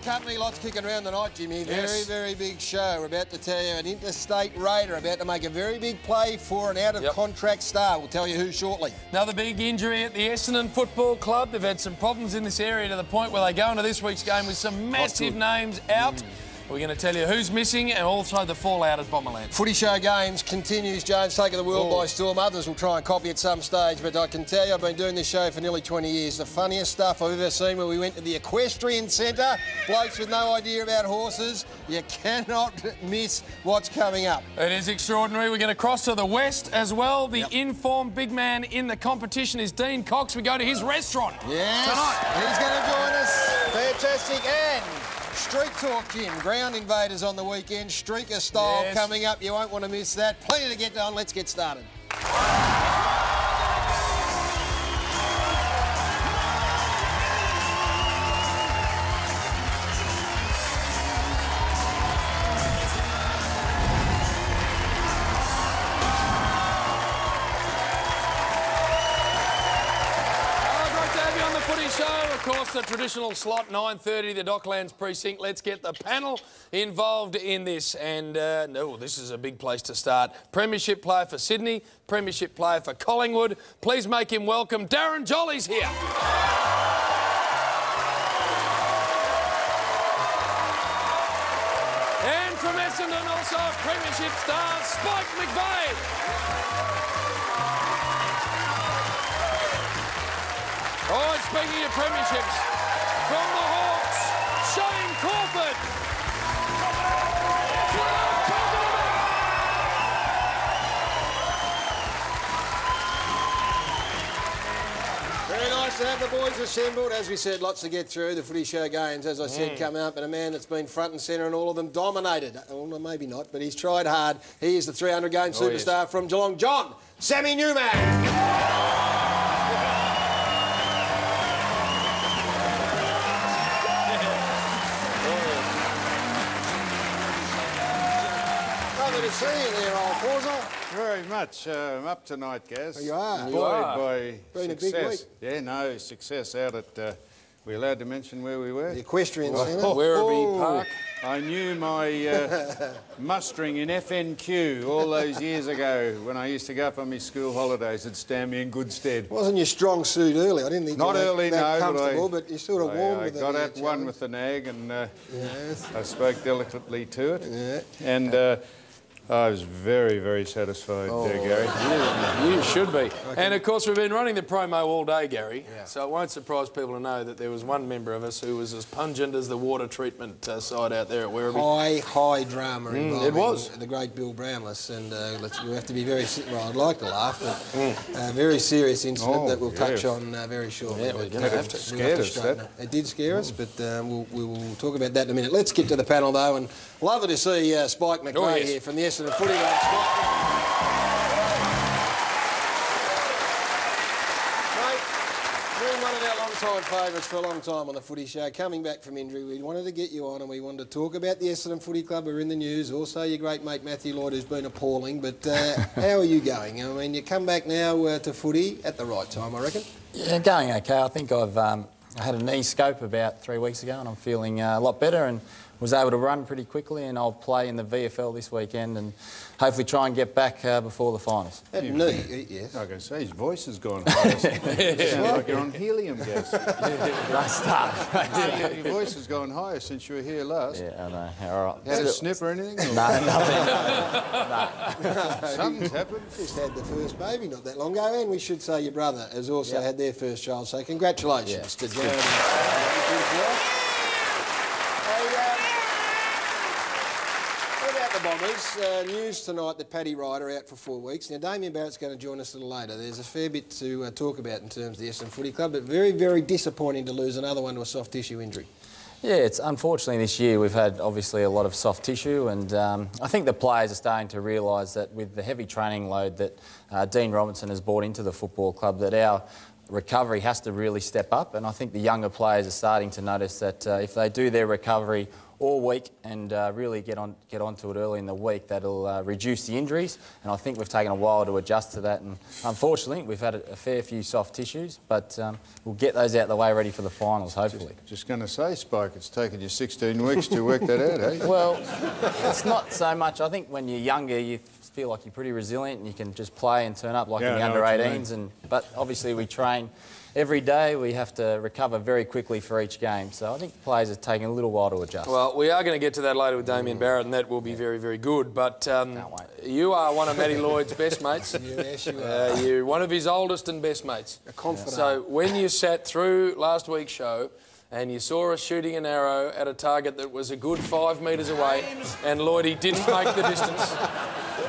company, lots kicking around the night, Jimmy. Yes. Very big show. We're about to tell you an interstate raider about to make a very big play for an out-of-contract star. We'll tell you who shortly. Another big injury at the Essendon Football Club. They've had some problems in this area to the point where they go into this week's game with some massive names out. We're going to tell you who's missing and also the fallout at Bomberland. Footy Show Games continues, Jones, taking the world by storm. Others will try and copy at some stage, but I can tell you I've been doing this show for nearly 20 years. The funniest stuff I've ever seen where we went to the Equestrian Centre, blokes with no idea about horses. You cannot miss what's coming up. It is extraordinary. We're going to cross to the west as well. The informed big man in the competition is Dean Cox. We go to his restaurant tonight. He's going to join us. Fantastic. And Street Talk, Jim. Ground Invaders on the weekend. Streaker style coming up. You won't want to miss that. Plenty to get on. Let's get started. Of course, the traditional slot, 9:30, the Docklands precinct. Let's get the panel involved in this. And, this is a big place to start. Premiership player for Sydney, Premiership player for Collingwood. Please make him welcome. Darren Jolly's here. And from Essendon, also Premiership star, Spike McVeigh. Oh, speaking of premierships, from the Hawks, Shane Crawford. Very nice to have the boys assembled. As we said, lots to get through. The Footy Show Games, as I said, coming up, and a man that's been front and centre and all of them dominated. Well, maybe not, but he's tried hard. He is the 300-game superstar from Geelong. John, Sammy Newman. To see you there, old Forza. Very much. I'm up tonight, Gaz. Oh, you are? Buoyed by Been success. a big week. Yeah, no, success out at... we allowed to mention where we were? The Equestrian Centre. Werribee Park. I knew my mustering in FNQ all those years ago when I used to go up on my school holidays. It'd stand me in good stead. Wasn't your strong suit early? I didn't think Not you were early, that no, comfortable, but you sort of warmed with it. I got at one with the nag and I spoke delicately to it. And... I was very satisfied there, Gary. You should be. And, of course, we've been running the promo all day, Gary, so it won't surprise people to know that there was one member of us who was as pungent as the water treatment side out there at Werribee. High drama involving it was. The great Bill Brownless, and we have to be very... Well, I'd like to laugh, but a very serious incident that we'll touch on very shortly. Yeah, we're going to have to. Scared us, that. It did scare us, but we will talk about that in a minute. Let's get to the panel, though, and lovely to see Spike McVeigh here from the Essendon Footy Club. Mate, been one of our long-time favourites for a long time on the Footy Show. Coming back from injury, we wanted to get you on and we wanted to talk about the Essendon Footy Club. We're in the news. Also, your great mate Matthew Lloyd, who's been appalling. But how are you going? I mean, you come back now to footy at the right time, I reckon. Yeah, going okay. I think I had a knee scope about 3 weeks ago and I'm feeling a lot better and was able to run pretty quickly, and I'll play in the VFL this weekend and hopefully try and get back before the finals. That knee, yes. I was going to say, his voice has gone higher. Sounds like you're on helium gas. Nice start. Your voice has gone higher since you were here last. Yeah, I know. All right. Had a snip or anything? No, nothing. Something's happened. Just had the first baby not that long ago, and we should say your brother has also had their first child, so congratulations to Jared. The Bombers. News tonight that Paddy Ryder out for 4 weeks. Now, Damien Barrett's going to join us a little later. There's a fair bit to talk about in terms of the Essendon Footy Club, but very disappointing to lose another one to a soft tissue injury. Yeah, it's unfortunately this year we've had obviously a lot of soft tissue, and I think the players are starting to realise that with the heavy training load that Dean Robinson has brought into the football club, that our recovery has to really step up, and I think the younger players are starting to notice that if they do their recovery all week and really get onto it early in the week. That'll reduce the injuries, and I think we've taken a while to adjust to that. And unfortunately, we've had a fair few soft tissues, but we'll get those out of the way ready for the finals, hopefully. Just going to say, Spike, it's taken you 16 weeks to work that out, eh? Well, it's not so much. I think when you're younger, you feel like you're pretty resilient and you can just play and turn up like in the under-18s. But obviously we train every day. We have to recover very quickly for each game. So I think players are taking a little while to adjust. Well, we are going to get to that later with Damien Barrett, and that will be very, very good. But you are one of Matty Lloyd's best mates. Yes, you are. You're one of his oldest and best mates. A confidant. So when you sat through last week's show and you saw us shooting an arrow at a target that was a good 5 metres away and Lloydie didn't make the distance,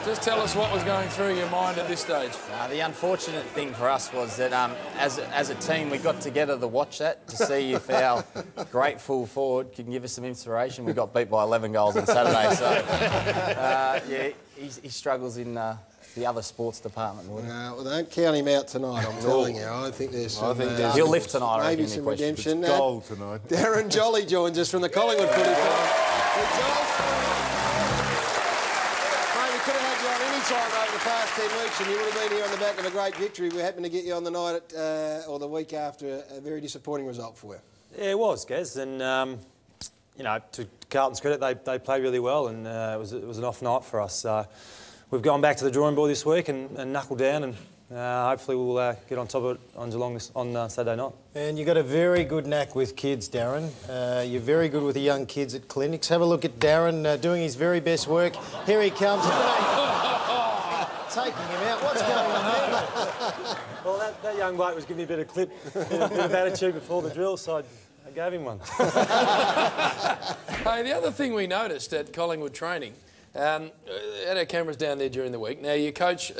just tell us what was going through your mind at this stage. The unfortunate thing for us was that as a team we got together to watch that to see if our great full forward can give us some inspiration. We got beat by 11 goals on Saturday, so yeah, he struggles in the other sports department. Well, don't count him out tonight, I'm telling you. I think there's some... he'll lift tonight, maybe some redemption. Goal tonight. Darren Jolly joins us from the Collingwood Footy Club. We could have had you on any time over the past 10 weeks and you would have been here on the back of a great victory. We happened to get you on the night or the week after a very disappointing result for you. Yeah, it was, Gaz, and you know, to Carlton's credit, they played really well, and it was an off night for us. We've gone back to the drawing board this week and knuckled down, and hopefully we'll get on top of it on Geelong on Saturday night. And you've got a very good knack with kids, Darren. You're very good with the young kids at clinics. Have a look at Darren doing his very best work. Here he comes. Taking him out. What's going on there? Well, that young bloke was giving me a bit of clip, a bit of attitude before the drill, so I gave him one. Hey, the other thing we noticed at Collingwood training, had our cameras down there during the week. Now, your coach,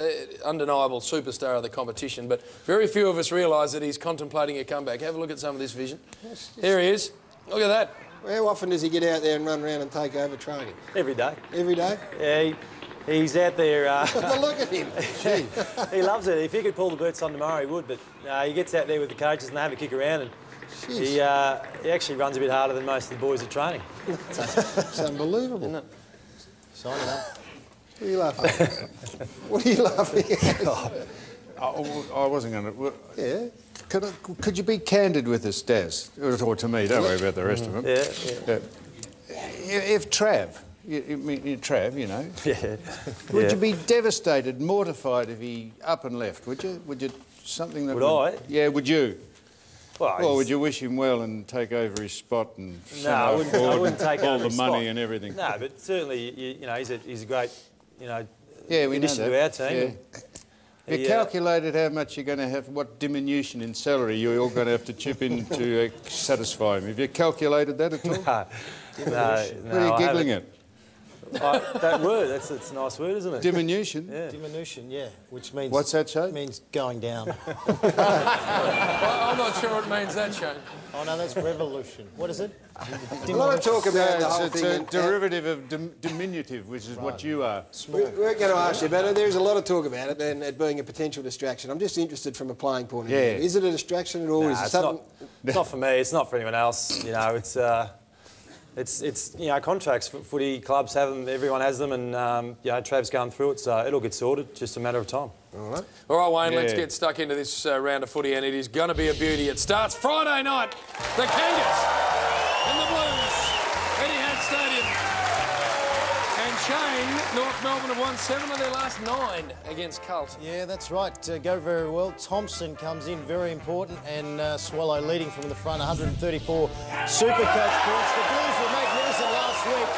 undeniable superstar of the competition, but very few of us realise that he's contemplating a comeback. Have a look at some of this vision. Here he is. Look at that. How often does he get out there and run around and take over training? Every day. Every day? Yeah, he's out there... Look at him. He loves it. If he could pull the boots on tomorrow, he would, but he gets out there with the coaches and they have a kick around, and he actually runs a bit harder than most of the boys at training. It's unbelievable. Isn't it? Sign it up. What are you laughing at? What are you laughing at? I wasn't going to... Yeah. Could you be candid with us, Daz? Or to me, don't worry about the rest of them. Yeah. If Trav, Trav, you know, Yeah. would you be devastated, mortified if he up and left? Would you? Would you something that? Would I? Yeah, would you? Well, Or would you wish him well and take over his spot and No, I wouldn't take all over the his money spot. and everything? No, but certainly, you know, he's a great, you know, Yeah, we know addition to that. our team. Yeah. You calculated how much you're going to have, what diminution in salary you're all going to have to chip in to satisfy him. Have you calculated that at all? No, What are you giggling at? that word, it's a nice word, isn't it? Diminution? Yeah. Diminution, yeah, which means... What's that, Shane? Means going down. I'm not sure what it means, that, Shane. Oh, no, that's revolution. What is it? A lot of talk about the whole It's thing. a derivative of diminutive, which is what you are. We're going to ask you about it. There's a lot of talk about it and it being a potential distraction. I'm just interested from a playing point of view. Is it a distraction at all? Nah, Is it it's something... not. It's not for me. It's not for anyone else. You know, it's you know, contracts. Footy clubs have them. Everyone has them, and you know, Trav's going through it, so it'll get sorted. Just a matter of time. All All right, Wayne, let's get stuck into this round of footy, and it is going to be a beauty. It starts Friday night. The Kangas and the Blues, Etihad Stadium. And Shane, North Melbourne have won 7 of their last 9 against Carlton. Yeah, that's right. Go very well. Thompson comes in, very important, and Swallow leading from the front, 134 Supercoach points. The Blues were magnificent last week.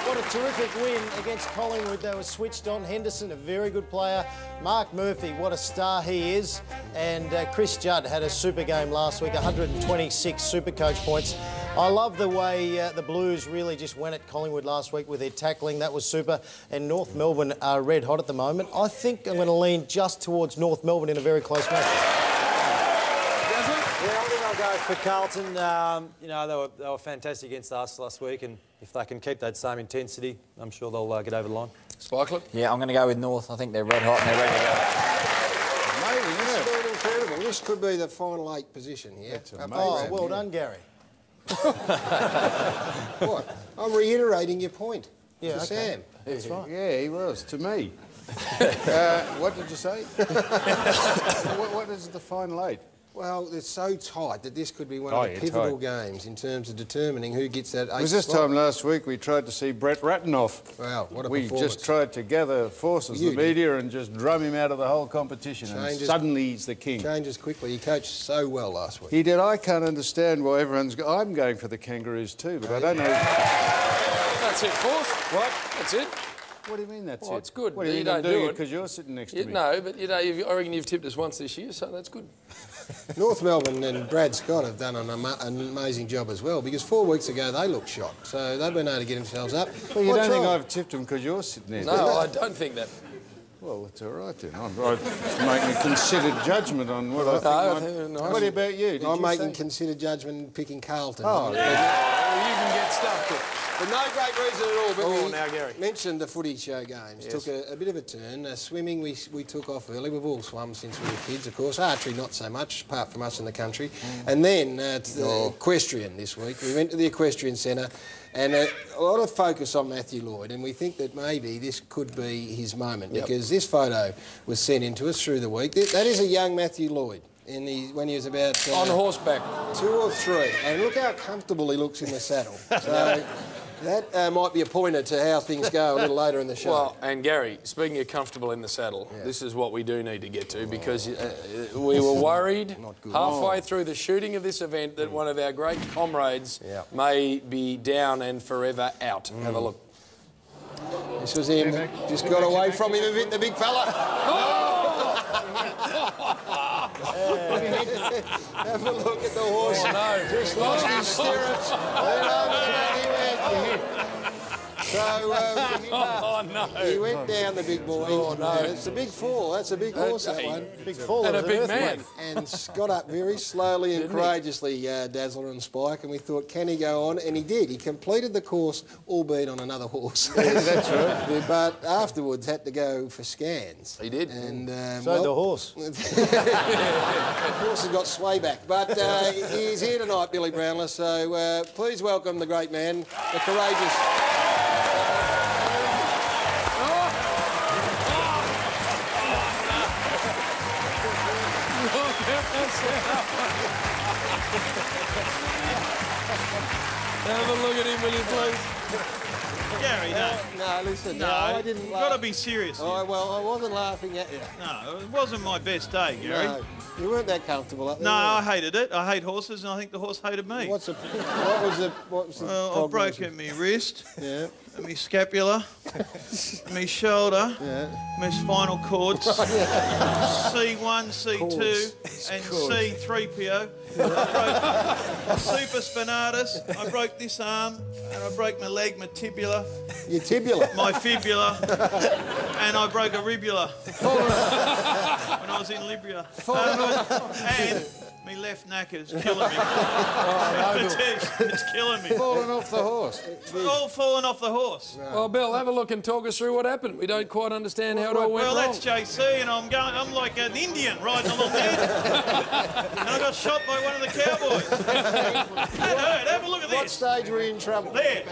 What a terrific win against Collingwood. They were switched on. Henderson, a very good player. Mark Murphy, what a star he is. And Chris Judd had a super game last week, 126 Supercoach points. I love the way the Blues really just went at Collingwood last week with their tackling. That was super. And North Melbourne are red hot at the moment. I think I'm going to lean just towards North Melbourne in a very close match. Yeah, I think I'll go for Carlton. You know, they were fantastic against us last week, and if they can keep that same intensity, I'm sure they'll get over the line. Spikelet? Yeah, I'm going to go with North. I think they're red hot and they're ready to go. Amazing, isn't it? It's incredible. This could be the final 8 position here. That's amazing. Oh, well done, Gary. What? I'm reiterating your point. Yeah, to okay. Sam. That's right. Yeah, he was, to me. What did you say? what is the fine late? Well, it's so tight that this could be one Oh, of the yeah, pivotal tight. games in terms of determining who gets that It eighth was this spot. time last week we tried to see Brett Ratenoff. Wow, what a We performance. just tried to gather forces, You the did. media, and just drum him out of the whole competition. And Changes- suddenly he's the king. Changes quickly. He coached so well last week. He did. I can't understand why everyone's... I'm going for the Kangaroos too, but I don't know... That's it, Force. What? That's it. What do you mean that's Well, it? it's good. What, are you, You I'm don't do doing it. because you're sitting next to me? No, but you know, I reckon you've tipped us once this year, so that's good. North Melbourne and Brad Scott have done an amazing job as well, because 4 weeks ago they looked shot, so they've been able to get themselves up. Well, you What's don't think wrong? I've tipped them because you're sitting there? No, I don't think that. Well, it's all right then. I'm making a considered judgment on what I think. I might- think nice. What about you? Did I'm you making say? considered judgment picking Carlton. Oh, Well, you can get stuffed. For no great reason at all, but Oh, we now, Gary. mentioned the footy show games. Took a bit of a turn. Swimming, we took off early. We've all swum since we were kids, of course. Archery, not so much, apart from us in the country. And then to the equestrian this week. We went to the equestrian centre, and a lot of focus on Matthew Lloyd, and we think that maybe this could be his moment, because this photo was sent in to us through the week. That is a young Matthew Lloyd. When he was about... On horseback. 2 or 3, and look how comfortable he looks in the saddle. So that might be a pointer to how things go a little later in the show. Well, and Gary, speaking of comfortable in the saddle, this is what we do need to get to, because we were worried halfway through the shooting of this event that one of our great comrades may be down and forever out. Have a look. This was him. Just got away from him a bit, the big fella. Have a look at the horse. Oh, no. Just lost his stirrups. Then over he went. So Oh, no. he went down, the big boy. Oh, no. And it's a big fall. That's a big horse, that one. Big fall. And a of an big earthquake. man. And got up very slowly and Didn't he? courageously, Dazzler and Spike, and we thought, can he go on? And he did. He completed the course, albeit on another horse. That's right. But afterwards had to go for scans. He did. And So the horse. the horse has got sway back. But he's here tonight, Billy Brownless, so please welcome the great man, the courageous... Have a look at him, will you please? Gary, no. No, listen, No, I didn't you've laugh. got to be serious. here. Well, I wasn't laughing at you. No, it wasn't my best day, Gary. No, you weren't that comfortable up there. No, were I you? hated it. I hate horses, and I think the horse hated me. What was the Well, I prognosis? broke my wrist, Yeah, my scapula, my shoulder, yeah. my spinal cords, C1, C2, Cords. and C3PO. I broke supraspinatus. I broke this arm, and I broke my leg, my tibula, Your tibula. my fibula, and I broke a ribula when I was in Libya. And my left knacker's killing me. It's killing me. Falling off the horse. All falling off the horse. Well, Bill, have a look and talk us through what happened. We don't quite understand how it all went Well, wrong. that's JC, and I'm like an Indian riding along there. And I got shot by one of the cowboys. That hurt. Have a look at What this. stage were you in trouble? There.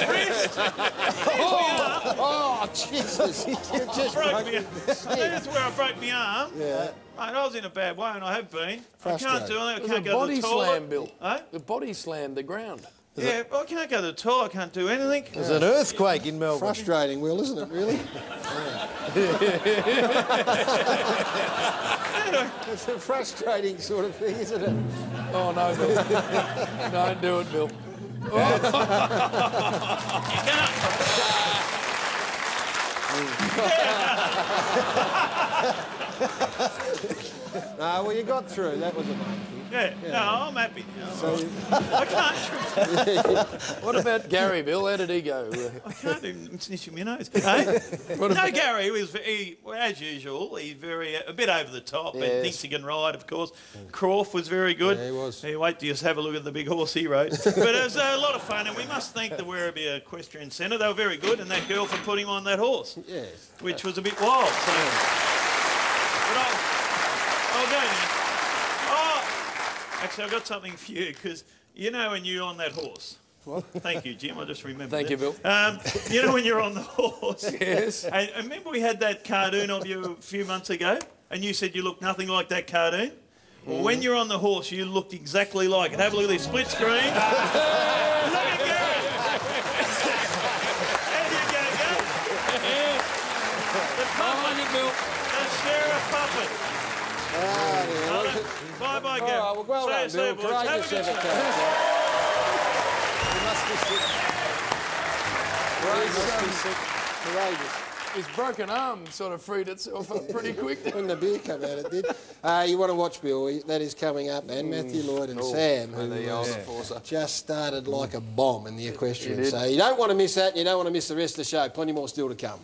Wrist. There's my arm. Oh, Jesus. You just Broke broke me. it. That's where I broke my arm. Yeah. Mate, I was in a bad way, and I have been. I can't Frustrated. do anything. I It was can't a go to body the toilet. slam, Bill. Eh? The body slammed the ground. Yeah, I can't go to the toilet. I can't do anything. There's an earthquake in Melbourne. Frustrating, Will, isn't it, really? It's a frustrating sort of thing, isn't it? Oh, no, Bill. Don't do it, Bill. No, well, you got through. That was amazing. Yeah, no, I'm happy now. I can't. What about Gary, Bill? How did he go? I can't even snitch my nose. Hey? No, Gary was, as usual, he's a bit over the top and Yes. thinks he can ride, of course. Croft was very good. Yeah, he was. Hey, wait till you just have a look at the big horse he rode. But it was a lot of fun, and we must thank the Werribee Equestrian Centre. They were very good, and that girl for putting him on that horse, Yes. which was a bit wild. So. But I'll go now. Actually, I've got something for you, because you know when you're on that horse. What? Thank you, Jim. I just remembered. Thank you, Bill. You know when you're on the horse. Yes. And remember we had that cartoon of you a few months ago, and you said you looked nothing like that cartoon. Well, when you're on the horse, you looked exactly like it. Have a look at this split screen. Look at Gary. There you go, Gary. The puppet. Bill. The sheriff puppet. Bye-bye, Gary. All right, well done, Bill. Courageous effort, coach. You must be sick. Courageous. His broken arm sort of freed itself up pretty quick. When the beer came out, it did. You want to watch Bill? That is coming up, and Matthew Lloyd and Sam, who just started like a bomb in the equestrian. So you don't want to miss that, and you don't want to miss the rest of the show. Plenty more still to come.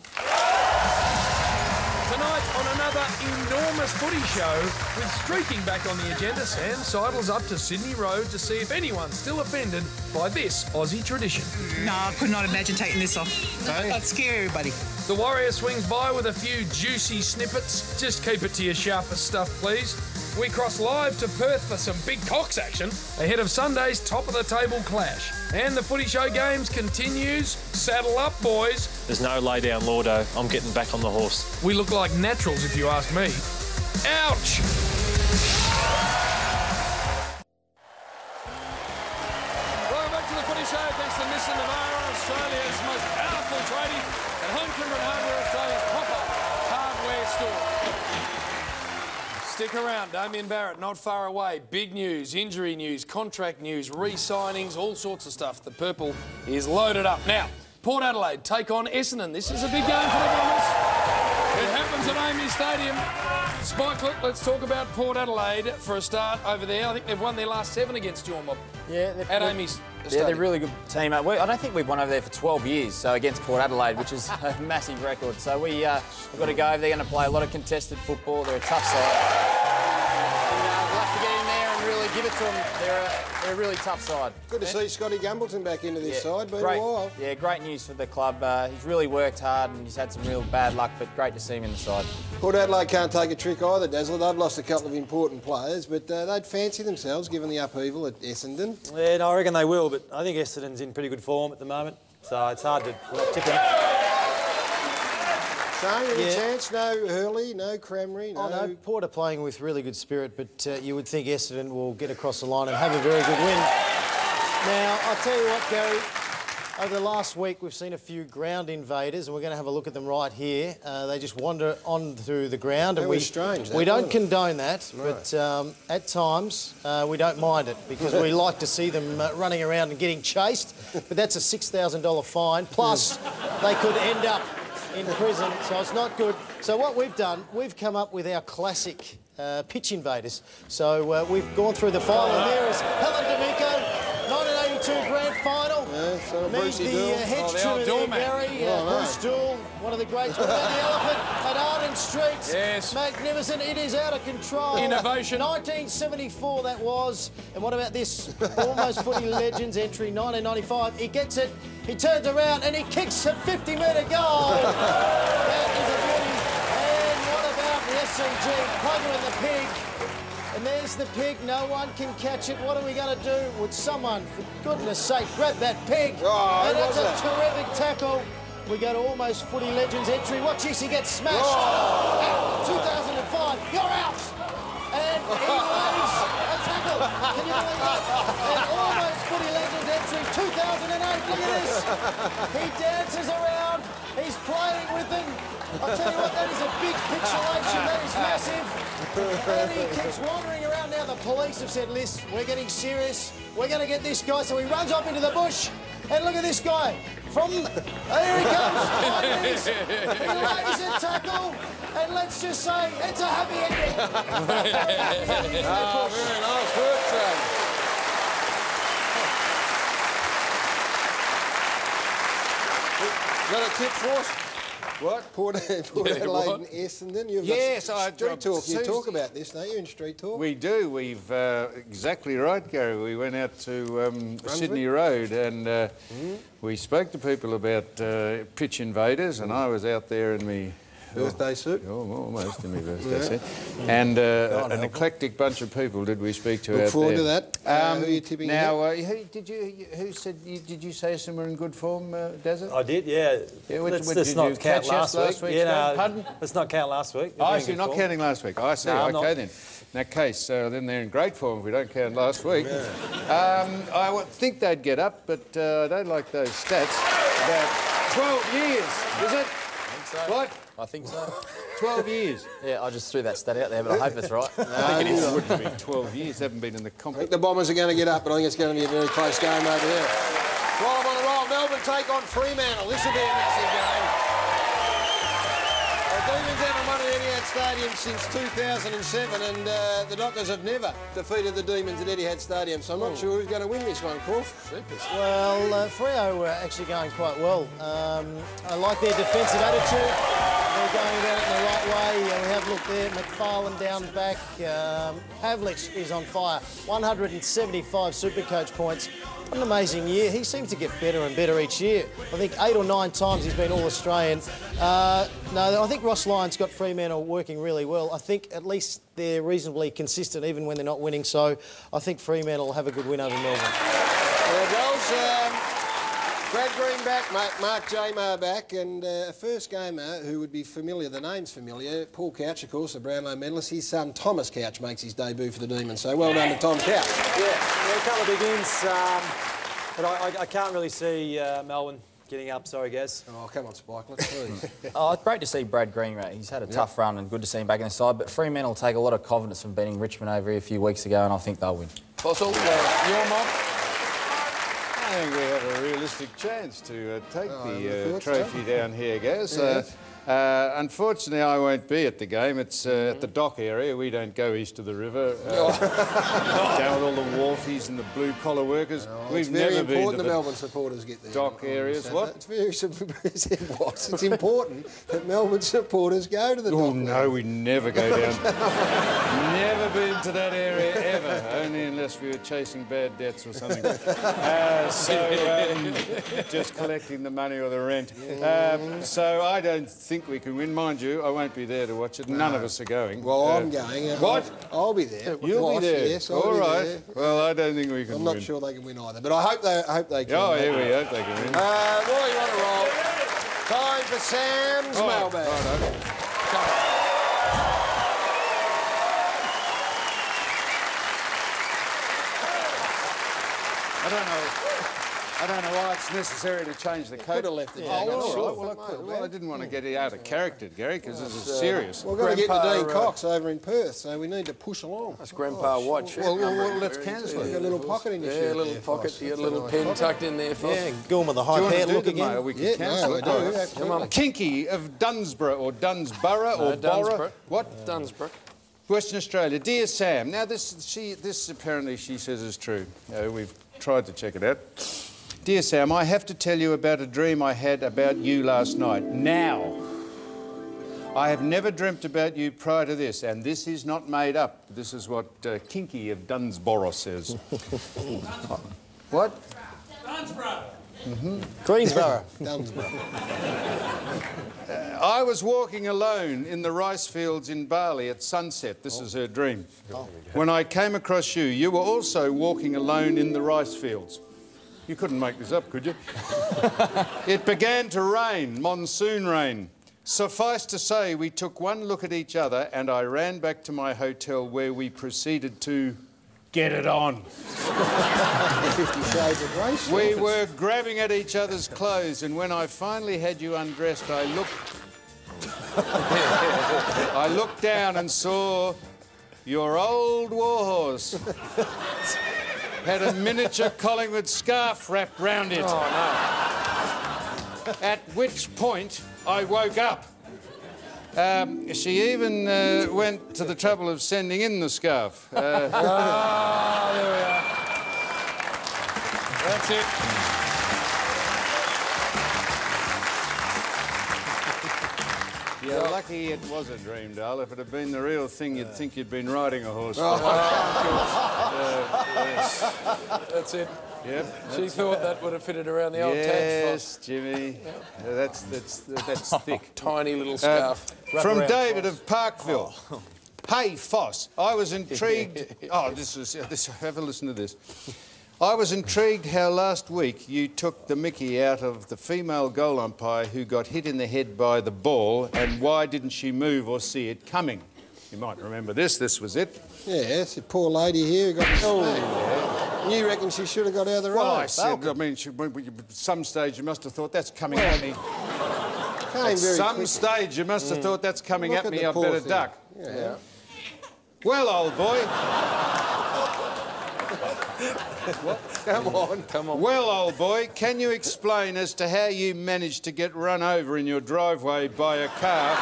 Tonight on another enormous footy show, with streaking back on the agenda, Sam sidles up to Sydney Road to see if anyone's still offended by this Aussie tradition. No, I could not imagine taking this off. That'd scare everybody. The Warrior swings by with a few juicy snippets. Just keep it to your sharpest stuff, please. We cross live to Perth for some big Cox action ahead of Sunday's top-of-the-table clash. And the footy show games continues. Saddle up, boys. There's no lay-down Lordo. I'm getting back on the horse. We look like naturals, if you ask me. Ouch! Welcome back to the footy show. Thanks to Nissan Navara, Australia's most powerful tradie, and Home Timber Hardware, Australia's proper hardware store. Stick around, Damien Barrett not far away. Big news, injury news, contract news, re-signings, all sorts of stuff. The purple is loaded up. Now, Port Adelaide take on Essendon. This is a big game for the Bombers. It happens at AAMI Stadium. Spike, look, let's talk about Port Adelaide for a start over there. I think they've won their last 7 against your mob. Yeah, at AAMI Stadium. Yeah, they're a really good team. I don't think we've won over there for 12 years, so against Port Adelaide, which is a massive record. So we've got to go over there. They're going to play a lot of contested football. They're a tough side. We'll have to get in there and really give it to them. They're a really tough side. Good to see Scotty Gumbleton back into this side. Been great, a while. Yeah, great news for the club. He's really worked hard and he's had some real bad luck, but great to see him in the side. Port Adelaide can't take a trick either, Dazzler. They've lost a couple of important players, but they'd fancy themselves given the upheaval at Essendon. Yeah, no, I reckon they will, but I think Essendon's in pretty good form at the moment, so it's hard to tip them. Shane, any chance? No Hurley, no Cramry, no... Oh, no, Port are playing with really good spirit, but you would think Essendon will get across the line and have a very good win. Now, I'll tell you what, Gary, over the last week we've seen a few ground invaders, and we're going to have a look at them right here. They just wander onto the ground. That was strange. We don't condone that, but at times we don't mind it because we like to see them running around and getting chased. But that's a $6,000 fine, plus they could end up in prison, so it's not good. So what we've done, we've come up with our classic pitch invaders. So we've gone through the file, and there is Helen D'Amico, 1982 grand final. Meet the hedge trimmer there, Gary. Bruce Dool, one of the greats. What about the elephant at Arden Street? Yes. Magnificent. It is out of control. Innovation. 1974 that was. And what about this almost footy legends entry, 1995? He gets it. He turns around and he kicks a 50-metre goal. That is a beauty. And what about the SCG? Plugger and the pig. And there's the pig. No one can catch it. What are we going to do? Would someone, for goodness sake, grab that pig? Oh, and that's a terrific tackle. We go to almost footy legends entry. Watch this. He gets smashed. Out. 2005. You're out. And he lays a tackle. Can you believe that? And almost footy legends entry. 2008. Look at this. He dances around. He's playing with them. I'll tell you what, that is a big pixelation. That is massive. And he keeps wandering around now. The police have said, listen, we're getting serious. We're going to get this guy. So he runs off into the bush. And look at this guy. There he comes. He lays a tackle. And let's just say, it's a happy ending. Very nice work, Trey. Got a tip for us? What? Port Adelaide and Essendon? Yes, I Street Talk. You talk about this, don't you, in Street Talk? We do. We've exactly right, Gary. We went out to Sydney Road and we spoke to people about pitch invaders, and I was out there in my Birthday suit? Oh, almost in my birthday suit. And an eclectic bunch of people did we speak to out there. Look forward to that. Who are you tipping now, did you say some were in good form, Desert? I did, yeah. Let's not count last week. Yeah, Pardon? Let's not count last week. I see, not counting last week. I see, OK then. In that case, then they're in great form if we don't count last week. I would think they'd get up, but I don't like those stats. About 12 years, is it? I think so. What? I think so. 12 years? Yeah, I just threw that stat out there, but I hope it's right. I think it wouldn't be 12 years. They haven't been in the I think competition. the Bombers are going to get up, but I think it's going to be a very close game over here. Drive on a roll. Melbourne take on Fremantle. This will be a massive game. The Demons haven't won at Etihad Stadium since 2007, and the Dockers have never defeated the Demons at Etihad Stadium, so I'm not sure who's going to win this one, Corf. Well, Freo are actually going quite well. I like their defensive attitude. They're going about it in the right way. We have a look there. McFarlane down back. Pavlich is on fire. 175 Supercoach points. What an amazing year. He seems to get better and better each year. I think 8 or 9 times he's been All-Australian. No, I think Ross Lyon's got Fremantle working really well. I think at least they're reasonably consistent even when they're not winning, so I think Fremantle will have a good win over Melbourne. There goes Brad Green back, Mark Jamar back, and a first gamer who would be familiar, the name's familiar, Paul Couch, of course, the Brownlow medalist. His son, Thomas Couch, makes his debut for the Demons, so well done to Tom Couch. Yeah, a couple of big wins, but I can't really see Melbourne getting up. Sorry, Gaz. Oh, come on, Spike, let's please. Oh, it's great to see Brad Green, mate. He's had a tough run and good to see him back in the side, but Fremantle will take a lot of confidence from beating Richmond over here a few weeks ago, and I think they'll win. Fossil, your mob? I think we have a realistic chance to take the trophy down here, Gaz. Yes. Unfortunately, I won't be at the game. It's at the dock area. We don't go east of the river. Down with all the wharfies and the blue-collar workers. We've never been to It's very important the Melbourne supporters get there. dock areas. What? It's very it's important that Melbourne supporters go to the dock. Oh, no, we never go down. Never been to that area ever, only unless we were chasing bad debts or something. Just collecting the money or the rent. So I don't think we can win. Mind you, I won't be there to watch it. None of us are going. Well, I'm going. What? I'll be there. You'll be there? Yes, I'll all be right. there. Well, I don't think we can I'm win. not sure they can win either, but I hope they can. Oh, yeah, we hope they can win. Roy, you want to roll? Time for Sam's mailbag. I don't know why it's necessary to change the code. Could have left it. Well, I didn't want to get it out of character, Gary, because this is serious. We're going to get to Dean Cox over in Perth, so we need to push along. That's Grandpa Watch. Well, let's cancel it. You've got a little pocket in your shirt. Yeah, a little pocket. You got a little pen tucked in there, Foss. Yeah, go on with the high pant look again. We can cancel it. Come on. Kinky of Dunsborough, or Dunsborough, or Borough. What? Dunsborough. Western Australia. Dear Sam, now this apparently she says is true. We've tried to check it out. Dear Sam, I have to tell you about a dream I had about you last night. Now, I have never dreamt about you prior to this, and this is not made up. This is what Kinky of Dunsborough says. What? Dunsborough. Greensborough. Dunsborough. I was walking alone in the rice fields in Bali at sunset. This is her dream. When I came across you, you were also walking alone in the rice fields. You couldn't make this up, could you? It began to rain, monsoon rain. Suffice to say, we took one look at each other and I ran back to my hotel where we proceeded to get it on. 50 Shades of Grey. We were grabbing at each other's clothes, and when I finally had you undressed, I looked down and saw your old warhorse had a miniature Collingwood scarf wrapped round it. Oh, no. At which point I woke up. She even went to the trouble of sending in the scarf. There we are. That's it. You're lucky it was a dream, Dale. If it had been the real thing, you'd think you'd been riding a horse. Yes. That's it. Yep. She thought that would have fitted around the old Taj. Yes, Jimmy. That's thick. Tiny little scarf. From David of Parkville. Hey, Foss, I was intrigued... have a listen to this. I was intrigued how last week you took the mickey out of the female goal umpire who got hit in the head by the ball, and why didn't she move or see it coming? You might remember this. This was it. Yes, the poor lady here who got smacked. You reckon she should have got out of the road? Well, I said, I mean, at some stage you must have thought, that's coming at me. At some stage you must have thought, that's coming at me, I better duck. Yeah. Well, old boy... Come on. Well, old boy, can you explain as to how you managed to get run over in your driveway by a car?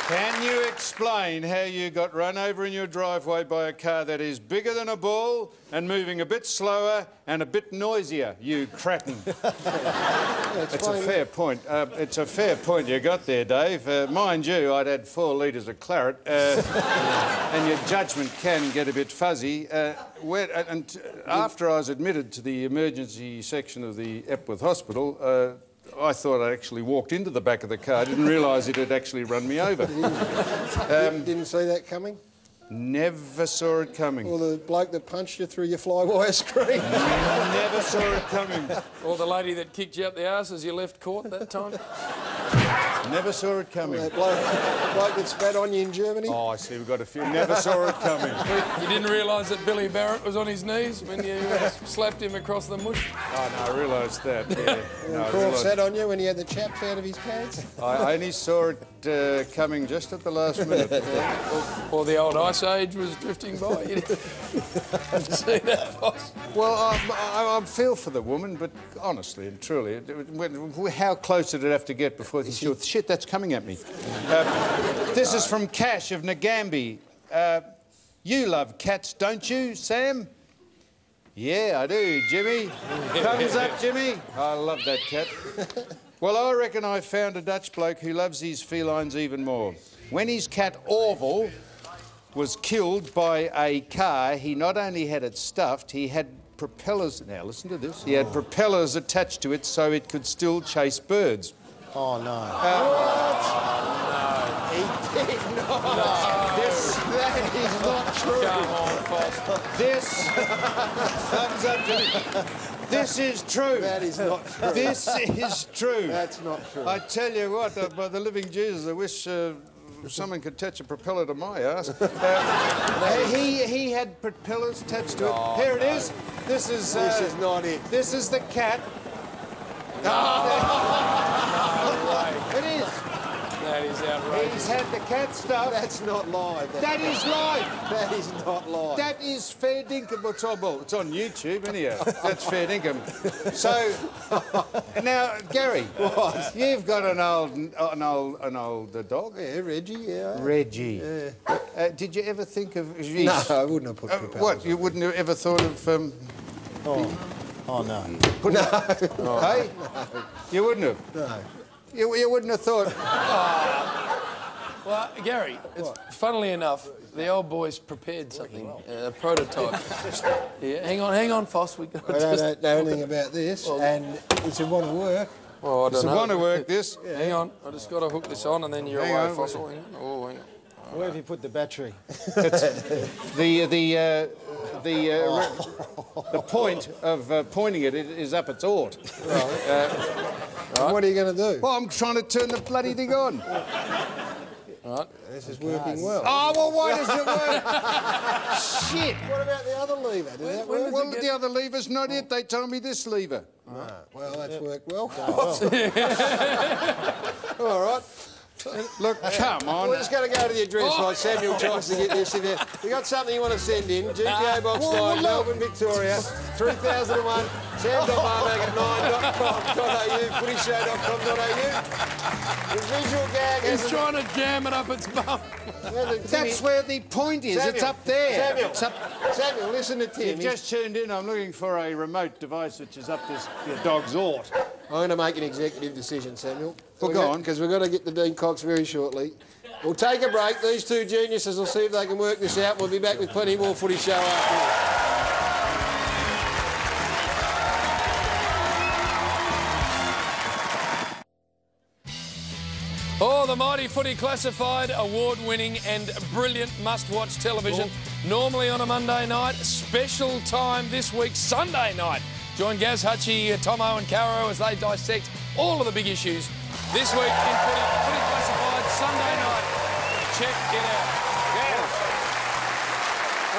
Can you explain how you got run over in your driveway by a car that is bigger than a ball and moving a bit slower and a bit noisier, you cratin? It's a fair point. It's a fair point you got there, Dave. Mind you, I'd had 4 litres of claret, and your judgment can get a bit fuzzy. After I was admitted to the emergency section of the Epworth Hospital, I thought I actually walked into the back of the car. I didn't realise it had actually run me over. Didn't see that coming? Never saw it coming. Or the bloke that punched you through your fly-wire screen? Never saw it coming. Or the lady that kicked you up the arse as you left court that time? Never saw it coming. That bloke that spat on you in Germany? Oh, I see, we've got a few. Never saw it coming. You didn't realise that Billy Barrett was on his knees when you slapped him across the mush? Oh, no, I realised that, yeah. And Croft sat on you when he had the chaps out of his pants? I only saw it coming just at the last minute. Or the old Ice Age was drifting by. You didn't see that, boss? Well, I feel for the woman, but honestly and truly, how close did it have to get before she thought, shit, that's coming at me? This is from Cash of Nagambie. You love cats, don't you, Sam? Yeah, I do, Jimmy. Thumbs up, Jimmy. I love that cat. Well, I reckon I found a Dutch bloke who loves his felines even more. When his cat Orville was killed by a car, he not only had it stuffed, he had propellers... Now, listen to this. He had propellers attached to it so it could still chase birds. Oh, no. He did not. That is not true. Come on, Foss. This... Thumbs up, Jimmy. This is true. That is not true. This is true. That's not true. I tell you what, by the living Jesus, I wish someone could attach a propeller to my ass. He had propellers attached to it. Here it is. This is not it. This is the cat. No way. It is. That is outrageous. He's had the cat stuff. That's not live. That is live. That is not live. That is fair dinkum. Well, it's on YouTube anyhow. That's fair dinkum. So now, Gary, What? you've got an old dog. Yeah, Reggie, yeah. Reggie. Yeah. Did you ever think of... No, I wouldn't have put propellers what, you wouldn't have ever thought of... Oh, no. No. Hey? You wouldn't have? No. You wouldn't have thought... Well, Gary, funnily enough, the old boys prepared something, a prototype. Yeah, hang on, Foss. I don't know anything about this, and it's a want to work. Oh, I don't know. want to work this. Yeah. Hang on, I just got to hook this on, and then you're away, Fossil. Hang on. Oh, hang on. Where have you put the battery? The point of pointing it is up its ort. What are you going to do? Well, I'm trying to turn the bloody thing on. Right. This is working well. Oh, well, why doesn't it work? Shit. What about the other lever? Did that work? Well, the other lever's not it. They told me this lever. No. Well, that's worked well. All right. Look, come on. We're just going to go to the address while Samuel tries to get this in there. We got something you want to send in. GPO Box 9, Melbourne, Victoria, 3001, sam.marmac@9.com.au, footyshow.com.au. The visual gag He's trying to jam it up its bum. That's where the point is. Samuel, it's up there. Samuel, listen to Tim. You've just tuned in. I'm looking for a remote device which is up this dog's ort. I'm going to make an executive decision, Samuel. Well, go on. Because we're going to get the Dean Cox very shortly. We'll take a break. These two geniuses will see if they can work this out. We'll be back with plenty more Footy Show after this. Oh, the Mighty Footy Classified, award-winning and brilliant must-watch television. Normally on a Monday night, special time this week, Sunday night. Join Gaz Hutchie, Tomo and Caro as they dissect all of the big issues this week in Footy Classified, Sunday night. Check it out. Gaz.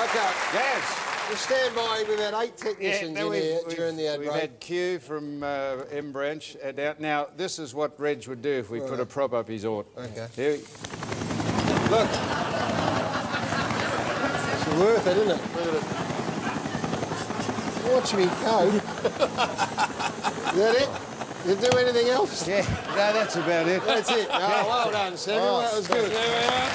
OK. Gaz. We'll stand by. We've had 8 technicians in here during the ad break. We've had Q from M Branch out. Now, this is what Reg would do if we put a prop up his ort. OK. Here Look. It's worth it, isn't it? Look at it. Watch me go. Is that it? You do anything else? Yeah, no, that's about it. That's it. Oh, well done, Samuel. That was good. There we are.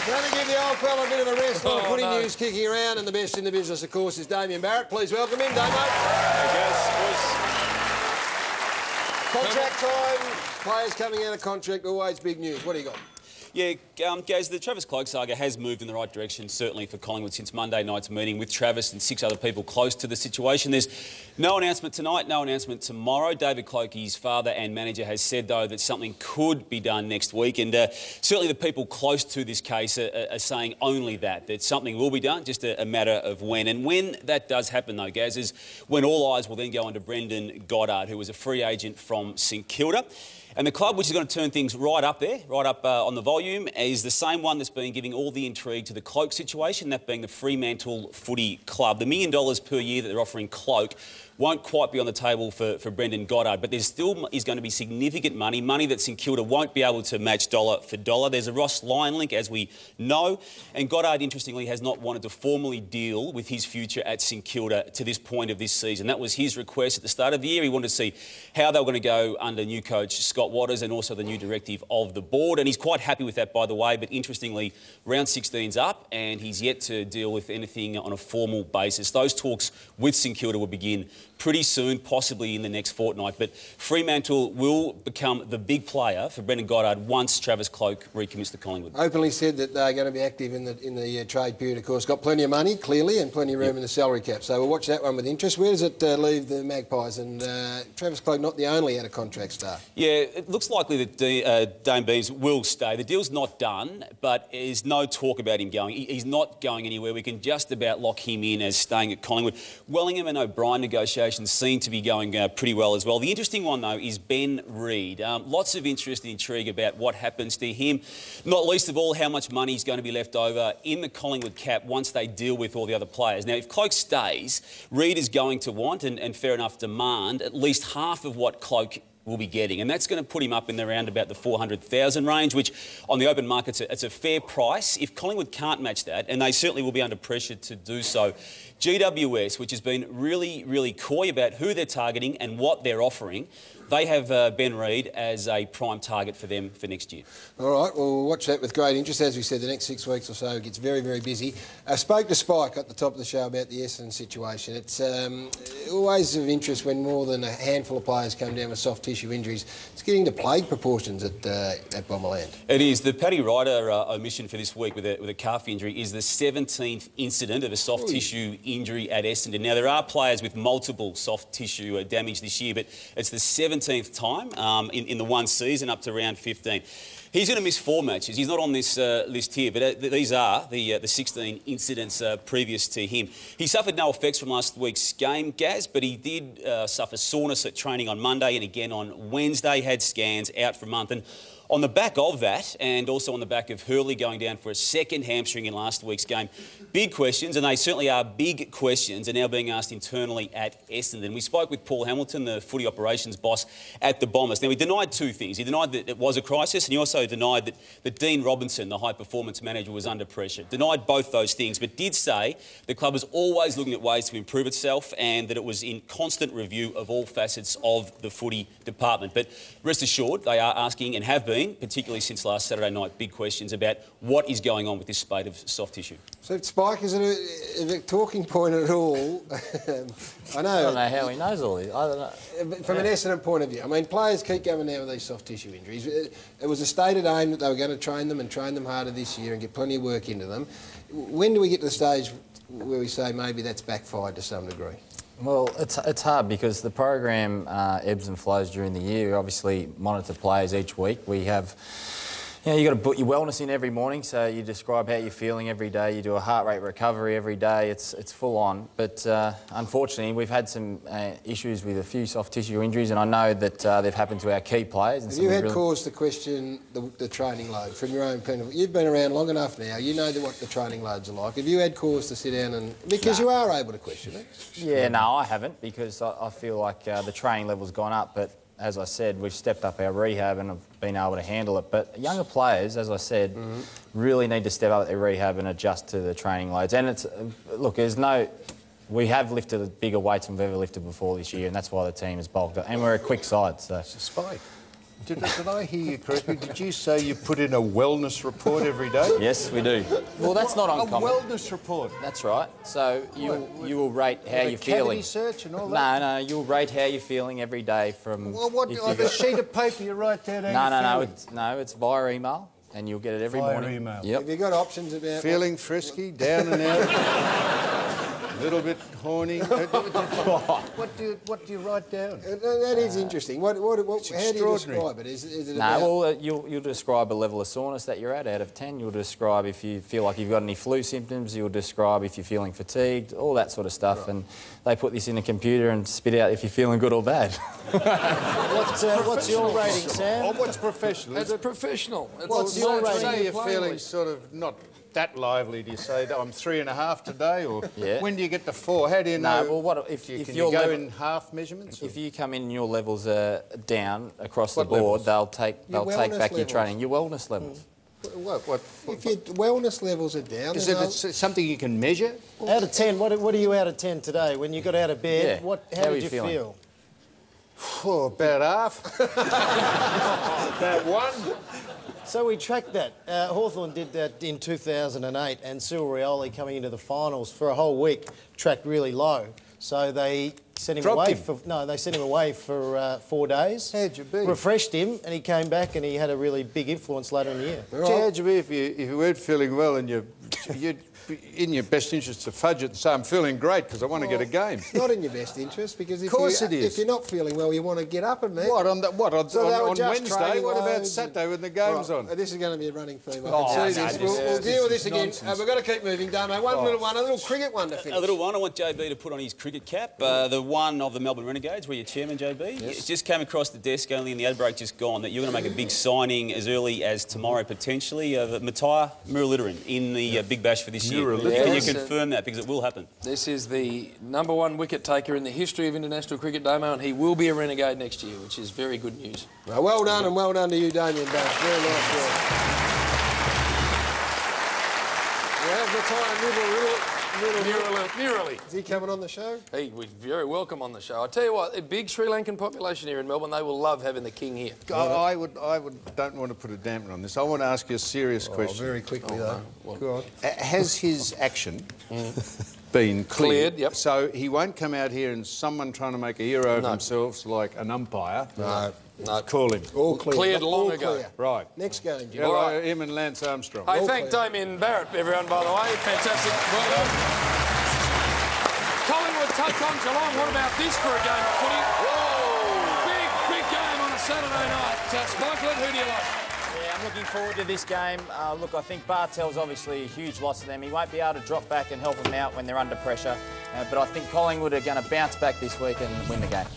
Going to give the old fella a bit of a rest on footy news kicking around, and the best in the business, of course, is Damien Barrett. Please welcome him, Damo. Hey, guys. Contract time. Players coming out of contract, always big news. What do you got? Yeah, Gaz, the Travis Cloke saga has moved in the right direction, certainly for Collingwood, since Monday night's meeting with Travis and 6 other people close to the situation. There's no announcement tonight, no announcement tomorrow. David Clokey's father and manager has said, though, that something could be done next week, and certainly the people close to this case are saying only that something will be done, just a matter of when. And when that does happen, though, Gaz, is when all eyes will then go on to Brendan Goddard, who was a free agent from St Kilda. And the club, which is going to turn things right up there, right up on the volume, is the same one that's been giving all the intrigue to the Cloke situation, that being the Fremantle Footy Club. The $1 million per year that they're offering Cloke won't quite be on the table for Brendan Goddard, but there still is going to be significant money that St Kilda won't be able to match dollar for dollar. There's a Ross Lyon link, as we know, and Goddard, interestingly, has not wanted to formally deal with his future at St Kilda to this point of this season. That was his request at the start of the year. He wanted to see how they were going to go under new coach Scott Waters and also the new directive of the board, and he's quite happy with that, by the way. But interestingly, round 16's up, and he's yet to deal with anything on a formal basis. Those talks with St Kilda will begin pretty soon, possibly in the next fortnight. But Fremantle will become the big player for Brendan Goddard once Travis Cloke recommits to Collingwood. Openly said that they're going to be active in the trade period, of course. Got plenty of money, clearly, and plenty of room in the salary cap. So we'll watch that one with interest. Where does it leave the Magpies? And Travis Cloke not the only out-of-contract star. Yeah, it looks likely that Dane Beams will stay. The deal's not done, but there's no talk about him going. He's not going anywhere. We can just about lock him in as staying at Collingwood. Wellingham and O'Brien negotiations seem to be going pretty well as well. The interesting one, though, is Ben Reid. Lots of interest and intrigue about what happens to him, not least of all how much money is going to be left over in the Collingwood cap once they deal with all the other players. Now, if Cloke stays, Reid is going to want, and fair enough, demand at least half of what Cloke will be getting, and that's going to put him up in around about the 400,000 range, which on the open market it's a fair price. If Collingwood can't match that, and they certainly will be under pressure to do so, GWS, which has been really, really coy about who they're targeting and what they're offering, they have Ben Reid as a prime target for them for next year. All right, well, we'll watch that with great interest. As we said, the next 6 weeks or so it gets very, very busy. I spoke to Spike at the top of the show about the Essendon situation. It's always of interest when more than a handful of players come down with soft tissue injuries. It's getting to plague proportions at Bomberland. It is. The Paddy Ryder omission for this week with a calf injury is the 17th incident of a soft tissue injury at Essendon. Now, there are players with multiple soft tissue damage this year, but it's the 17th time in the one season up to round 15. He's going to miss 4 matches. He's not on this list here, but these are the 16 incidents previous to him. He suffered no effects from last week's game, Gaz, but he did suffer soreness at training on Monday and again on Wednesday, had scans out for a month. And on the back of that, and also on the back of Hurley going down for a second hamstring in last week's game, big questions, and they certainly are big questions, are now being asked internally at Essendon. We spoke with Paul Hamilton, the footy operations boss at the Bombers. Now, he denied 2 things. He denied that it was a crisis, and he also denied that Dean Robinson, the high-performance manager, was under pressure. Denied both those things, but did say the club was always looking at ways to improve itself and that it was in constant review of all facets of the footy department. But rest assured, they are asking and have been been, particularly since last Saturday night, big questions about what is going on with this spate of soft tissue. So, Spike, is it a talking point at all? I don't know how he knows all this. I don't know. From an Essendon point of view, I mean, players keep going down with these soft tissue injuries. It was a stated aim that they were going to train them and train them harder this year and get plenty of work into them. When do we get to the stage where we say maybe that's backfired to some degree? Well, it's hard because the program ebbs and flows during the year. We obviously monitor players each week. We have, you know, you've got to put your wellness in every morning, so you describe how you're feeling every day. You do a heart rate recovery every day. It's full on. But unfortunately, we've had some issues with a few soft tissue injuries, and I know that they've happened to our key players. And have you had cause to question the training load from your own point of view? You've been around long enough now. You know what the training loads are like. Have you had cause to sit down and... Because you are able to question it. Yeah, no, I haven't, because I feel like the training level's gone up, but as I said, we've stepped up our rehab and have been able to handle it. But younger players, as I said, really need to step up their rehab and adjust to the training loads. And it's, look, there's no... We have lifted bigger weights than we've ever lifted before this year, and that's why the team has bulked up. And we're a quick side, so... Spike, did I hear you correctly? Did you say you put in a wellness report every day? Yes, we do. Well, that's not uncommon. A wellness report? That's right. So you will rate how you're feeling. Search and all that? No, you'll rate how you're feeling every day from... Well, what, on a sheet of paper you write down how you're feeling? It's via email, and you'll get it every morning. Via email? Yep. Have you got options about... Feeling frisky, down and out? A little bit horny. What do you write down? That is interesting. How do you describe it? Is it about... Well, you'll describe a level of soreness that you're at out of 10. You'll describe if you feel like you've got any flu symptoms. You'll describe if you're feeling fatigued, all that sort of stuff. Right. And they put this in a computer and spit out if you're feeling good or bad. What's your rating, Sam? Oh, what's professional? It's professional. What's your rating? Say you're feeling sort of not that lively. Do you say that I'm 3.5 today, or when do you get to 4? How do you know? No, well, if you go in half measurements? If you come in and your levels are down across the board, they'll take back your training, your wellness levels. If your wellness levels are down... Is it something you can measure? Out of 10, what are you out of 10 today? When you got out of bed, how did you feel? Oh, about half. About 1. So we tracked that. Hawthorn did that in 2008, and Cyril Rioli coming into the finals for a whole week tracked really low. So they sent him away for 4 days. How'd you be? Refreshed him, and he came back, and he had a really big influence later in the year. How'd you be if you weren't feeling well and you'd in your best interest to fudge it and say, I'm feeling great because I want to get a game? It's not in your best interest, because if you're not feeling well, you want to get up and meet. On Wednesday? What about Saturday when the game's on? This is going to be a running theme. I can see this. We'll deal with this again. We've got to keep moving, Damo. A little cricket one to finish. A little one. I want JB to put on his cricket cap. The one of the Melbourne Renegades, where you're chairman, JB. Yes. It just came across the desk only in the ad break just gone that you're going to make a big signing as early as tomorrow, potentially, of Matai Muralitharan in the Big Bash for this year. Can you confirm that? Because it will happen. This is the #1 wicket taker in the history of international cricket, Damo, and he will be a Renegade next year, which is very good news. Well done, and well done to you, Damien Bash. Very nice work. We have Murali. Is he coming on the show? He was very welcome on the show. I tell you what, a big Sri Lankan population here in Melbourne. They will love having the king here. I don't want to put a damper on this. I want to ask you a serious question. Very quickly, though. Go on. Has his action been cleared? Yep. So he won't come out here and someone trying to make a hero of himself, like an umpire. No. Call him. All clear. Cleared long ago. Clear. Right. Next game, Jim. Hello, him and Lance Armstrong. Hey, thank Damien Barrett, everyone, by the way. Fantastic. Well done. Collingwood take on Geelong. What about this for a game of footy? Whoa! Big game on a Saturday night. Spikelet, who do you like? Yeah, I'm looking forward to this game. Look, I think Bartell's obviously a huge loss to them. He won't be able to drop back and help them out when they're under pressure. But I think Collingwood are going to bounce back this week and win the game.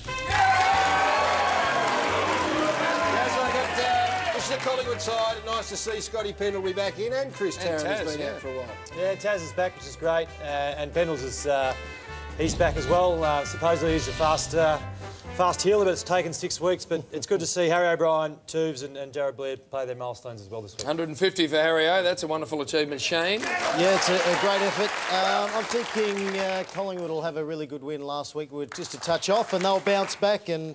This is the Collingwood side. Nice to see Scotty Pendlebury back in, and Chris Tarrant has been out for a while. Yeah, Taz is back, which is great, and Pendles is he's back as well. Supposedly he's a fast healer, but it's taken 6 weeks. But it's good to see Harry O'Brien, Toobs and Jared Blair play their milestones as well this week. 150 for Harry O. That's a wonderful achievement. Shane? Yeah, it's a great effort. I'm thinking Collingwood will have a really good win last week. We're just a touch off, and they'll bounce back and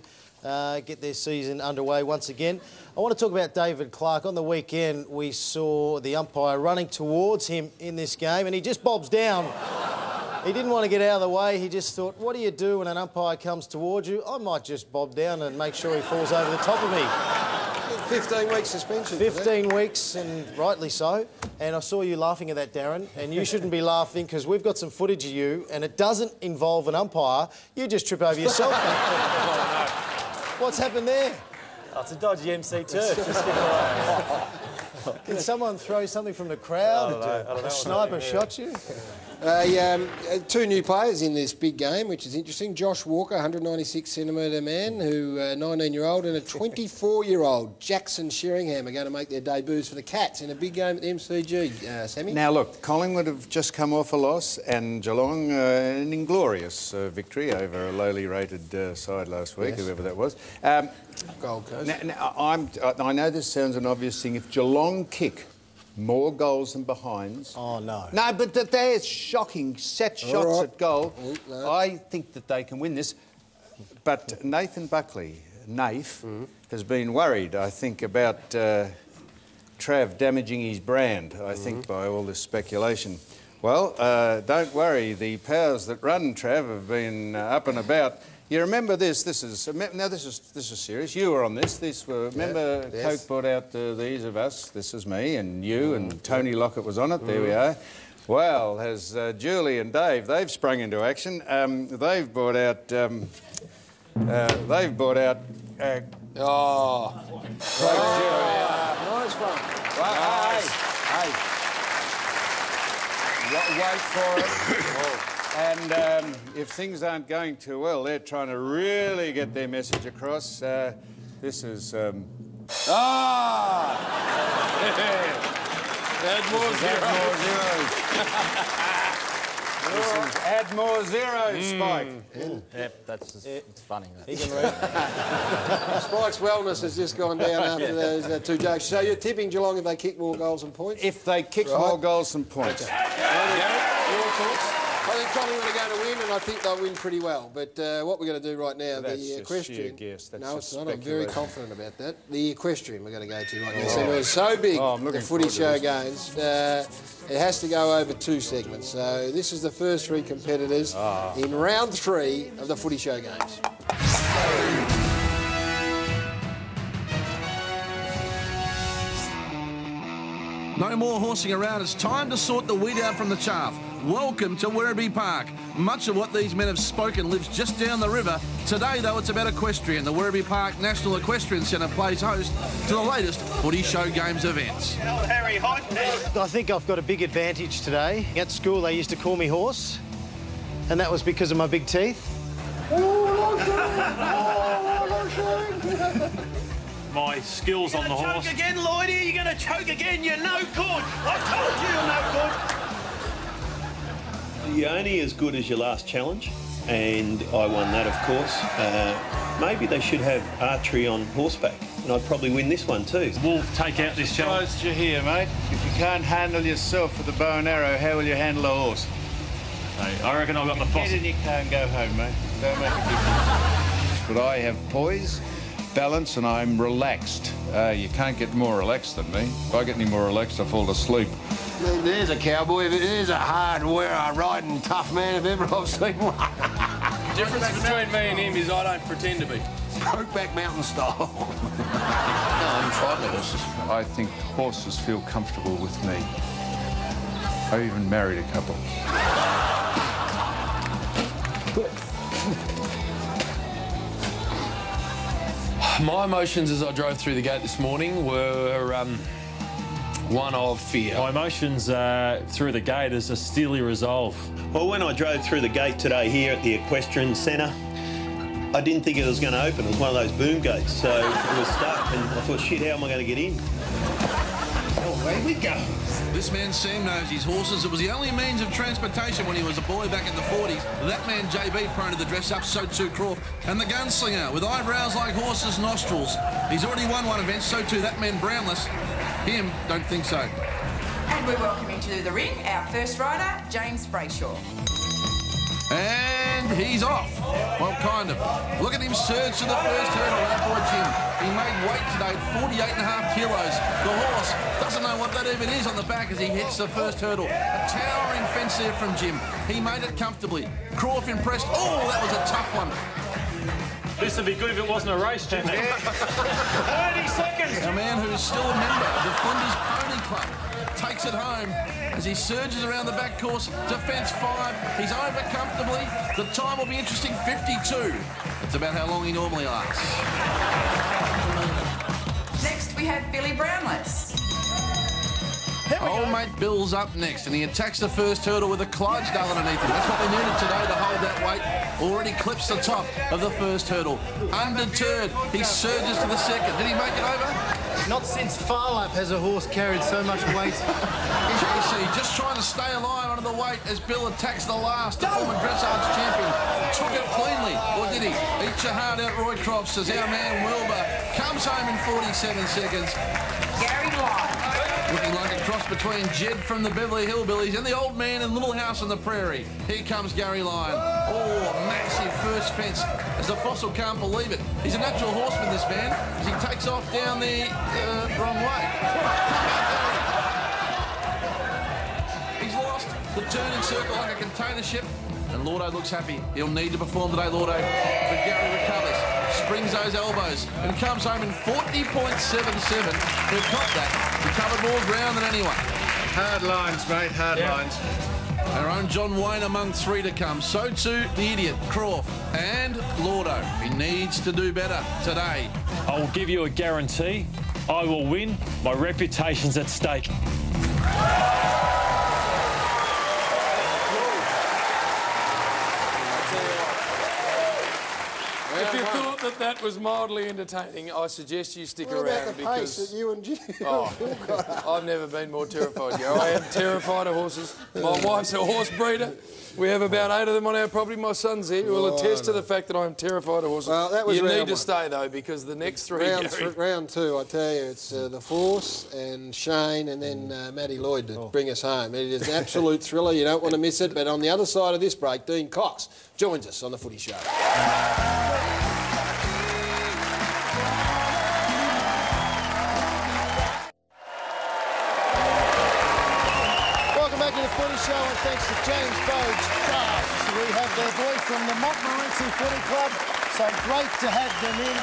get their season underway once again. I want to talk about David Clark. On the weekend, we saw the umpire running towards him in this game, and he just bobs down. He didn't want to get out of the way. He just thought, what do you do when an umpire comes towards you? I might just bob down and make sure he falls over the top of me. 15-week suspension. 15 weeks, and rightly so. And I saw you laughing at that, Darren, and you shouldn't be laughing because we've got some footage of you, and it doesn't involve an umpire. You just trip over yourself. What's happened there? Oh, it's a dodgy MC too. Did someone throw something from the crowd? I don't know. A sniper shot you? Two new players in this big game, which is interesting. Josh Walker, 196-centimetre man, who 19-year-old, and a 24-year-old Jackson Sheringham are going to make their debuts for the Cats in a big game at the MCG. Sammy? Now, look, Collingwood have just come off a loss, and Geelong an inglorious victory over a lowly rated side last week, whoever that was. Gold Coast. I know this sounds an obvious thing. If Geelong kick more goals than behinds... Oh, no. No, but they're shocking set shots at goal. No. I think that they can win this. But Nathan Buckley, Nath, has been worried, I think, about Trav damaging his brand, I think, by all this speculation. Well, don't worry. The powers that run Trav have been up and about. You remember this? This is serious. You were on this. Remember Coke brought out these of us. This is me and you and Tony Lockett was on it. There we are. Well, as Julie and Dave, they've sprung into action. They've brought out. Nice one. Well, hey. Wait for it. And if things aren't going too well, they're trying to really get their message across. This is... Add more zeros. Add more zeros, Spike. Yep, it's funny. Spike's wellness has just gone down after those two jokes. So you're tipping Geelong if they kick more goals than points? If they kick more goals than points. Your thoughts? I think Collingwood are going to win, and I think they'll win pretty well. But what we're going to do right now, the equestrian... No, it's not. I'm very confident about that. The equestrian we're going to go to right now. So it was so big, the footy show games. It has to go over 2 segments. So this is the first 3 competitors in round 3 of the footy show games. No more horsing around. It's time to sort the weed out from the chaff. Welcome to Werribee Park. Much of what these men have spoken lives just down the river. Today, though, it's about equestrian. The Werribee Park National Equestrian Centre plays host to the latest footy show games events. Harry, I think I've got a big advantage today. At school, they used to call me Horse, and that was because of my big teeth. My skills on the horse. Choke again, Lloydie. You're going to choke again. You're no good. I told you you're no good. You're only as good as your last challenge, and I won that, of course. Maybe they should have archery on horseback, and I'd probably win this one too. We'll take out this challenge. You're here, mate. If you can't handle yourself with a bow and arrow, how will you handle a horse? Hey, I reckon I've got the boss. Get in your car and go home, mate. Don't make a difference. But I have poise, balance, and I'm relaxed. You can't get more relaxed than me. If I get any more relaxed, I fall asleep. There's a cowboy. There's a hard, riding, tough man if ever I've seen one. The difference between me and him is I don't pretend to be. Brokeback Mountain style. I'm frightened of horses. I think horses feel comfortable with me. I even married a couple. My emotions as I drove through the gate this morning were one of fear. My emotions through the gate is a steely resolve. Well, when I drove through the gate today here at the Equestrian Centre, I didn't think it was going to open. It was one of those boom gates, so it was stuck, and I thought, shit, how am I going to get in? Away we go. This man Sam knows his horses. It was the only means of transportation when he was a boy back in the 40s. That man JB prone to the dress-up, so too Croft. And the gunslinger with eyebrows like horses' nostrils. He's already won one event, so too that man Brownless. Him, don't think so. And we're welcoming to the ring our first rider, James Brayshaw. And he's off. Well, kind of. Look at him surge to the first hurdle, that boy Jim. He made weight today, 48.5 kilos. The horse doesn't know what that even is on the back as he hits the first hurdle. A towering fence there from Jim. He made it comfortably. Croft impressed. Oh, that was a tough one. This would be good if it wasn't a race, Jim. 30 seconds. A man who's still a member of the Flinders Pony Club takes it home as he surges around the back course to fence 5. He's over comfortably. The time will be interesting, 52. That's about how long he normally lasts. Next, we have Billy Brownless. Old mate Bill's up next, and he attacks the first hurdle with a Clydesdale underneath him. That's what they needed today to hold that weight. Already clips the top of the first hurdle. Undeterred, he surges to the second. Did he make it over? Not since Farlap has a horse carried so much weight. JC just trying to stay alive under the weight as Bill attacks the last. The former dressage champion took it cleanly, or did he? Eat your heart out, Roy Crofts, as our man Wilbur comes home in 47 seconds. Gary Lyon. Looking like a cross between Jed from the Beverly Hillbillies and the old man in Little House on the Prairie. Here comes Gary Lyon. Oh, massive first fence as the Fossil can't believe it. He's a natural horseman, this man, as he takes off down the wrong way. He's lost the turning circle like a container ship, and Lordo looks happy. He'll need to perform today, Lordo, but Gary recovers. Springs those elbows and comes home in 40.77. Who caught that? He covered more ground than anyone. Hard lines, mate, hard lines. Our own John Wayne among 3 to come. So too the idiot, Croft, and Lordo. He needs to do better today. I will give you a guarantee. I will win. My reputation's at stake. If you thought that was mildly entertaining, I suggest you stick What around about the because pace that you and Jim? I've never been more terrified, Gary. I am terrified of horses. My wife's a horse breeder. We have about 8 of them on our property. My son's here who will attest to the fact that I am terrified of horses. Well, that was you round need to one. stay, though, because the next 3... Round 2, I tell you, it's the Force and Shane and then Matty Lloyd to bring us home. It is an absolute thriller. You don't want to miss it. But on the other side of this break, Dean Cox joins us on the Footy Show. Back to the Footy Show, and thanks to James Bogues Drafts. We have their boy from the Montmorency Footy Club, so great to have them in.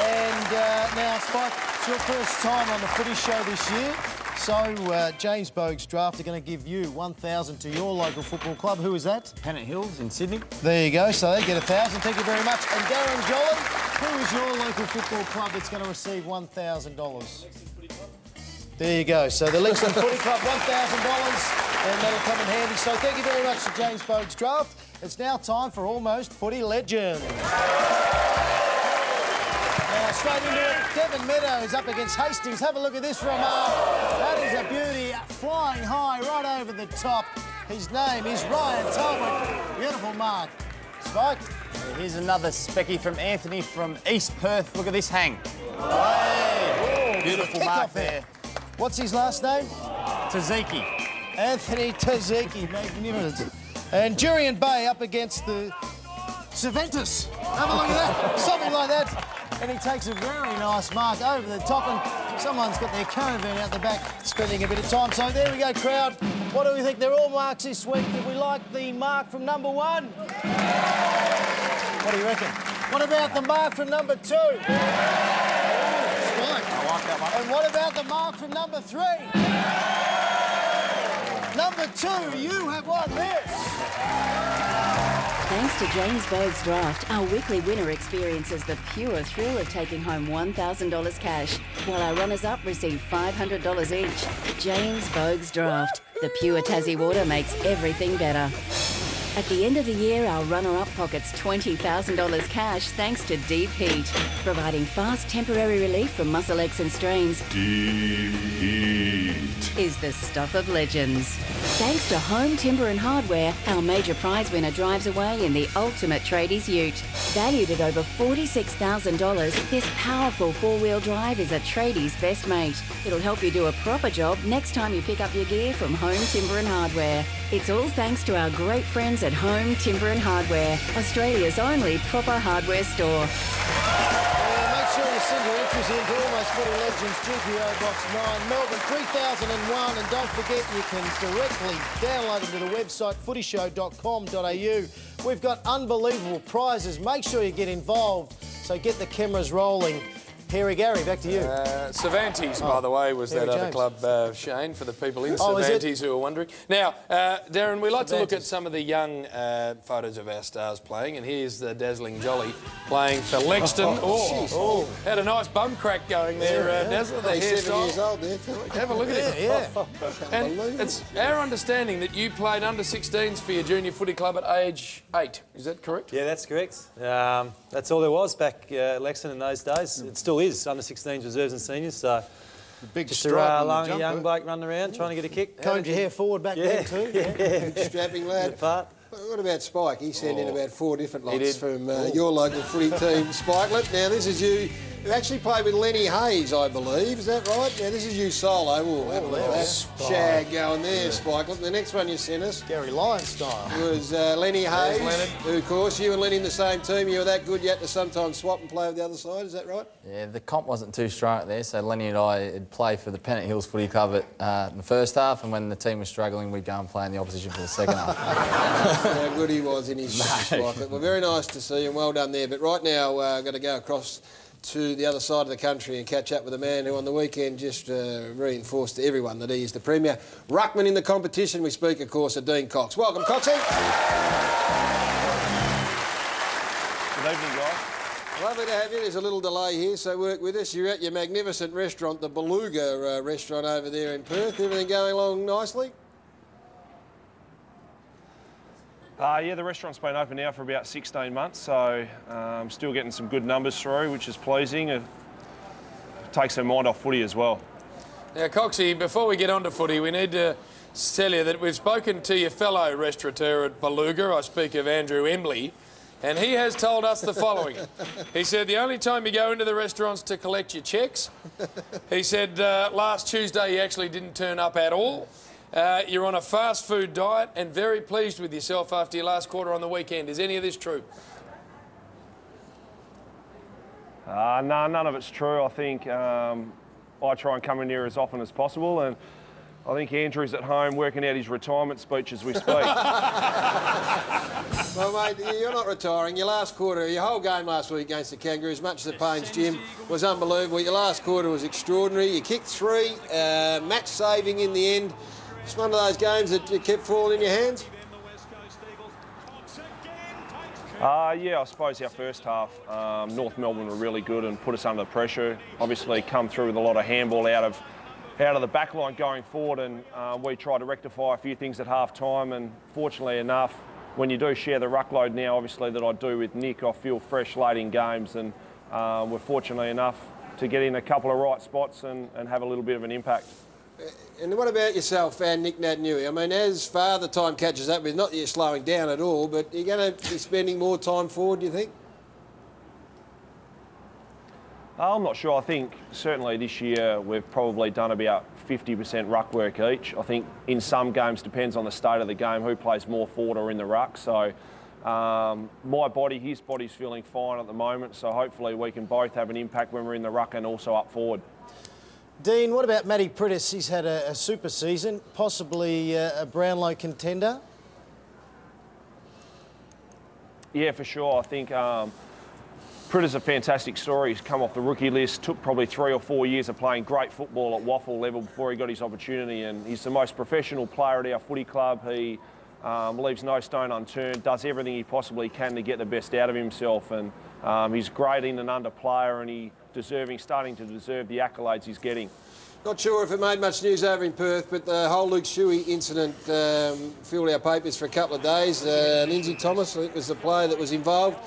And now, Spike, it's your first time on the Footy Show this year. So James Bogues Draft are going to give you $1,000 to your local football club. Who is that? Pennant Hills in Sydney. There you go. So they get $1,000. Thank you very much. And Darren Jolly, who is your local football club that's going to receive $1,000? There you go. So the Lexington Footy Club, $1,000, and that'll come in handy. So thank you very much to James Bogues Draft. It's now time for Almost Footy Legends. Now straight into it, Devon Meadows up against Hastings. Have a look at this from that is a beauty, flying high right over the top. His name is Ryan Talbot. Beautiful mark. Spike. Here's another specky from Anthony from East Perth. Look at this hang. Hey. Beautiful mark there. What's his last name? Taziki. Anthony Taziki, magnificent. And Jurian Bay up against the Cervantes. Have a look at that, something like that. And he takes a very nice mark over the top, and someone's got their caravan out the back spending a bit of time. So there we go, crowd. What do we think? They're all marks this week. Did we like the mark from number 1? What do you reckon? What about the mark from number 2? And what about the mark from number 3? Number 2, you have won this. Thanks to James Bogues Draft, our weekly winner experiences the pure thrill of taking home $1,000 cash, while our runners-up receive $500 each. James Bogues Draft. The pure Tassie water makes everything better. At the end of the year, our runner-up pockets $20,000 cash thanks to Deep Heat, providing fast temporary relief from muscle aches and strains. Deep Heat Is the stuff of legends. Thanks to Home Timber and Hardware, our major prize winner drives away in the ultimate tradies ute. Valued at over $46,000, this powerful four-wheel drive is a tradie's best mate. It'll help you do a proper job next time you pick up your gear from Home Timber and Hardware. It's all thanks to our great friends at at Home Timber and Hardware, Australia's only proper hardware store. Make sure you send your entries in to Almost Footy Legends, GPO Box 9, Melbourne 3001, and don't forget you can directly download them to the website footyshow.com.au. We've got unbelievable prizes. Make sure you get involved, so get the cameras rolling. Hairy Gary, back to you. Cervantes, by the way, was Gary that other James. club, Shane, for the people in Oh, Cervantes who are wondering. Now, Darren, we like to look at some of the young photos of our stars playing, and here's the dazzling Jolly playing for Lexton. Had a nice bum crack going there, Dazzler. The He's 7 years hairstyle. old there. Have a look at it. Yeah. And it's our understanding that you played under-16s for your junior footy club at age 8. Is that correct? Yeah, that's correct. That's all there was back at Lexington in those days. It still is, under-16s reserves and seniors. So Big just stride a on the long jumper. young bloke running around trying to get a kick. Combed your hair forward back then too. Big strapping lad. Good part. What about Spike? He sent in about 4 different lots from your local footy team, Spikelet. Now, this is you. You actually played with Lenny Hayes, I believe. Is that right? Now, this is you solo. Have a look at that shag going there, Spikelet. The next one you sent us Gary Lyon style. was Lenny Hayes, Leonard. who, of course, you and Lenny in the same team. You were that good you had to sometimes swap and play with the other side. Is that right? Yeah, the comp wasn't too strong there, so Lenny and I would play for the Pennant Hills Footy Club in the first half, and when the team was struggling, we'd go and play in the opposition for the second half. How good he was in his Spikelet. Well, very nice to see you and well done there. But right now, I've got to go across to the other side of the country and catch up with a man who on the weekend just reinforced to everyone that he is the premier ruckman in the competition. We speak, of course, of Dean Cox. Welcome, Coxie. Good evening, guys. Lovely to have you. There's a little delay here, so work with us. You're at your magnificent restaurant, the Beluga restaurant over there in Perth. Everything going along nicely? Yeah, the restaurant's been open now for about 16 months, so still getting some good numbers through, which is pleasing. It takes their mind off footy as well. Now, Coxie, before we get on to footy, we need to tell you that we've spoken to your fellow restaurateur at Beluga. I speak of Andrew Embley, and he has told us the following. He said the only time you go into the restaurant's to collect your checks. He said last Tuesday he actually didn't turn up at all. You're on a fast food diet and very pleased with yourself after your last quarter on the weekend. Is any of this true? No, none of it's true. I think I try and come in here as often as possible, and I think Andrew's at home working out his retirement speech as we speak. Well, mate, you're not retiring. Your last quarter, your whole game last week against the Kangaroos, much as the Paynes Gym, was unbelievable. Your last quarter was extraordinary. You kicked 3, match saving in the end. It's one of those games that kept falling in your hands? Yeah, I suppose our first half, North Melbourne were really good and put us under pressure. Obviously come through with a lot of handball out of the back line going forward, and we tried to rectify a few things at half-time, and fortunately enough, when you do share the ruck load now, obviously, that I do with Nick, I feel fresh late in games, and we're fortunately enough to get in a couple of right spots and have a little bit of an impact. And what about yourself and Nick Nadnui? I mean, as far the time catches up with, not that you're slowing down at all, but you're going to be spending more time forward, do you think? I'm not sure. I think certainly this year we've probably done about 50% ruck work each. I think in some games, depends on the state of the game, who plays more forward or in the ruck. So my body, his body's feeling fine at the moment, so hopefully we can both have an impact when we're in the ruck and also up forward. Dean, what about Matty Prittis? He's had a super season, possibly a Brownlow contender. Yeah, for sure. I think Prittis a fantastic story. He's come off the rookie list, took probably 3 or 4 years of playing great football at waffle level before he got his opportunity, and he's the most professional player at our footy club. He leaves no stone unturned, does everything he possibly can to get the best out of himself, and he's great in and under player, and he's starting to deserve the accolades he's getting. Not sure if it made much news over in Perth, but the whole Luke Shuey incident filled our papers for a couple of days. Lindsay Thomas, I think, was the player that was involved.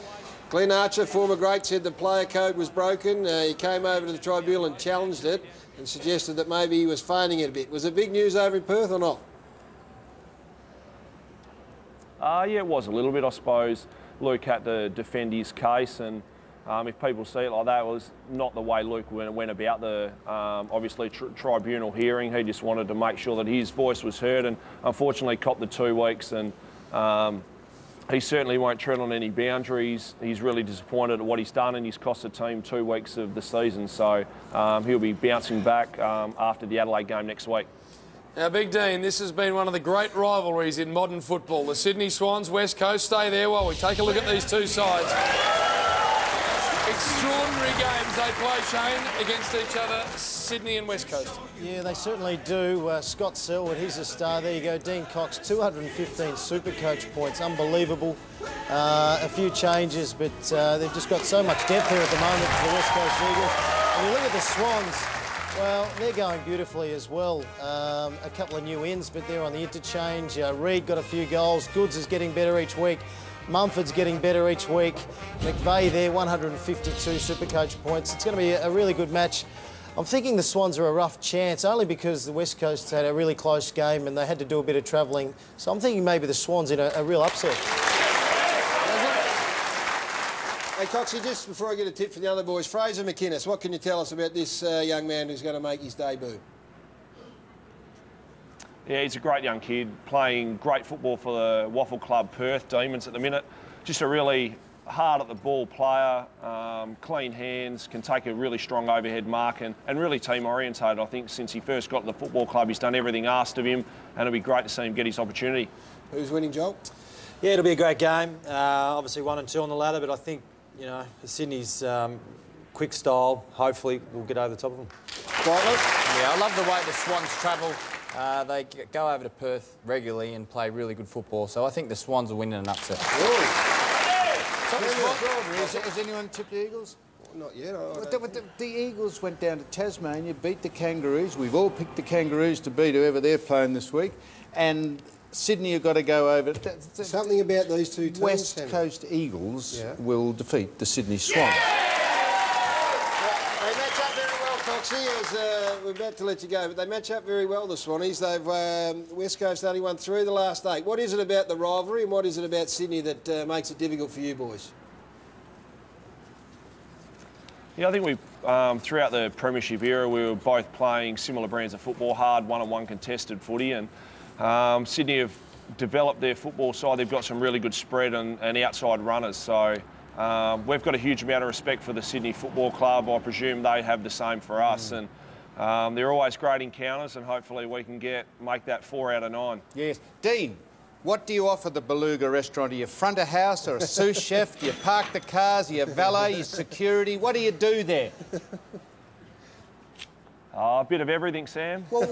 Glenn Archer, former great, said the player code was broken. He came over to the tribunal and challenged it and suggested that maybe he was feigning it a bit. Was it big news over in Perth or not? Yeah, it was a little bit, I suppose. Luke had to defend his case, and if people see it like that, it was not the way Luke went about the, obviously, tribunal hearing. He just wanted to make sure that his voice was heard, and unfortunately copped the 2 weeks, and he certainly won't tread on any boundaries. He's really disappointed at what he's done, and he's cost the team 2 weeks of the season. So he'll be bouncing back after the Adelaide game next week. Now, Big Dean, this has been one of the great rivalries in modern football. The Sydney Swans, West Coast. Stay there while we take a look at these two sides. Extraordinary games they play, Shane, against each other, Sydney and West Coast. Yeah, they certainly do. Scott Selwood, he's a star. There you go. Dean Cox, 215 Supercoach points. Unbelievable. A few changes, but they've just got so much depth here at the moment for the West Coast Eagles. And you look at the Swans, well, they're going beautifully as well. A couple of new ins, but they're on the interchange. Reid got a few goals. Goods is getting better each week. Mumford's getting better each week. McVeigh there, 152 Supercoach points. It's going to be a really good match. I'm thinking the Swans are a rough chance, only because the West Coast had a really close game and they had to do a bit of travelling. So I'm thinking maybe the Swans in a real upset. Hey, Coxie, just before I get a tip for the other boys, Fraser McInnes, what can you tell us about this young man who's going to make his debut? Yeah, he's a great young kid, playing great football for the Waffle Club Perth Demons at the minute. Just a really hard at the ball player, clean hands, can take a really strong overhead mark and really team orientated. I think since he first got to the football club, he's done everything asked of him, and it'll be great to see him get his opportunity. Who's winning, Joel? Yeah, it'll be a great game. Obviously 1 and 2 on the ladder, but I think, you know, Sydney's quick style, hopefully, will get over the top of them. Yeah, I love the way the Swans travel. They go over to Perth regularly and play really good football, so I think the Swans will win in an upset. Has anyone tipped the Eagles? Not yet. The Eagles went down to Tasmania, beat the Kangaroos. We've all picked the Kangaroos to beat whoever they're playing this week. And Sydney have got to go over. Something about these two teams. West Coast Eagles will defeat the Sydney Swans. They match up very well, Coxie, as we're about to let you go, but they match up very well, the Swannies. They've West Coast only won 3 of the last 8. What is it about the rivalry and what is it about Sydney that makes it difficult for you boys? Yeah, I think we throughout the premiership era, we were both playing similar brands of football, hard one-on-one contested footy, and Sydney have developed their football side. They've got some really good spread and outside runners, so we've got a huge amount of respect for the Sydney Football Club. I presume they have the same for us, and they're always great encounters, and hopefully we can make that 4 out of 9. Yes. Dean, what do you offer the Beluga restaurant? Are you front of house or a sous chef? Do you park the cars? Are you valet? Are you security? What do you do there? A bit of everything, Sam. Well,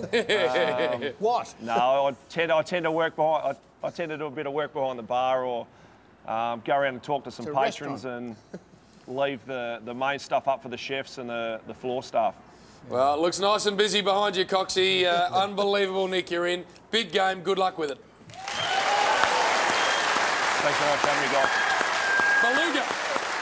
what? No, I tend to work behind. I tend to do a bit of work behind the bar, or go around and talk to some patrons and leave the main stuff up for the chefs and the floor staff. Well, it looks nice and busy behind you, Coxie. Unbelievable, Nick, you're in. Big game, good luck with it. Thanks very much for having me, guys. Beluga.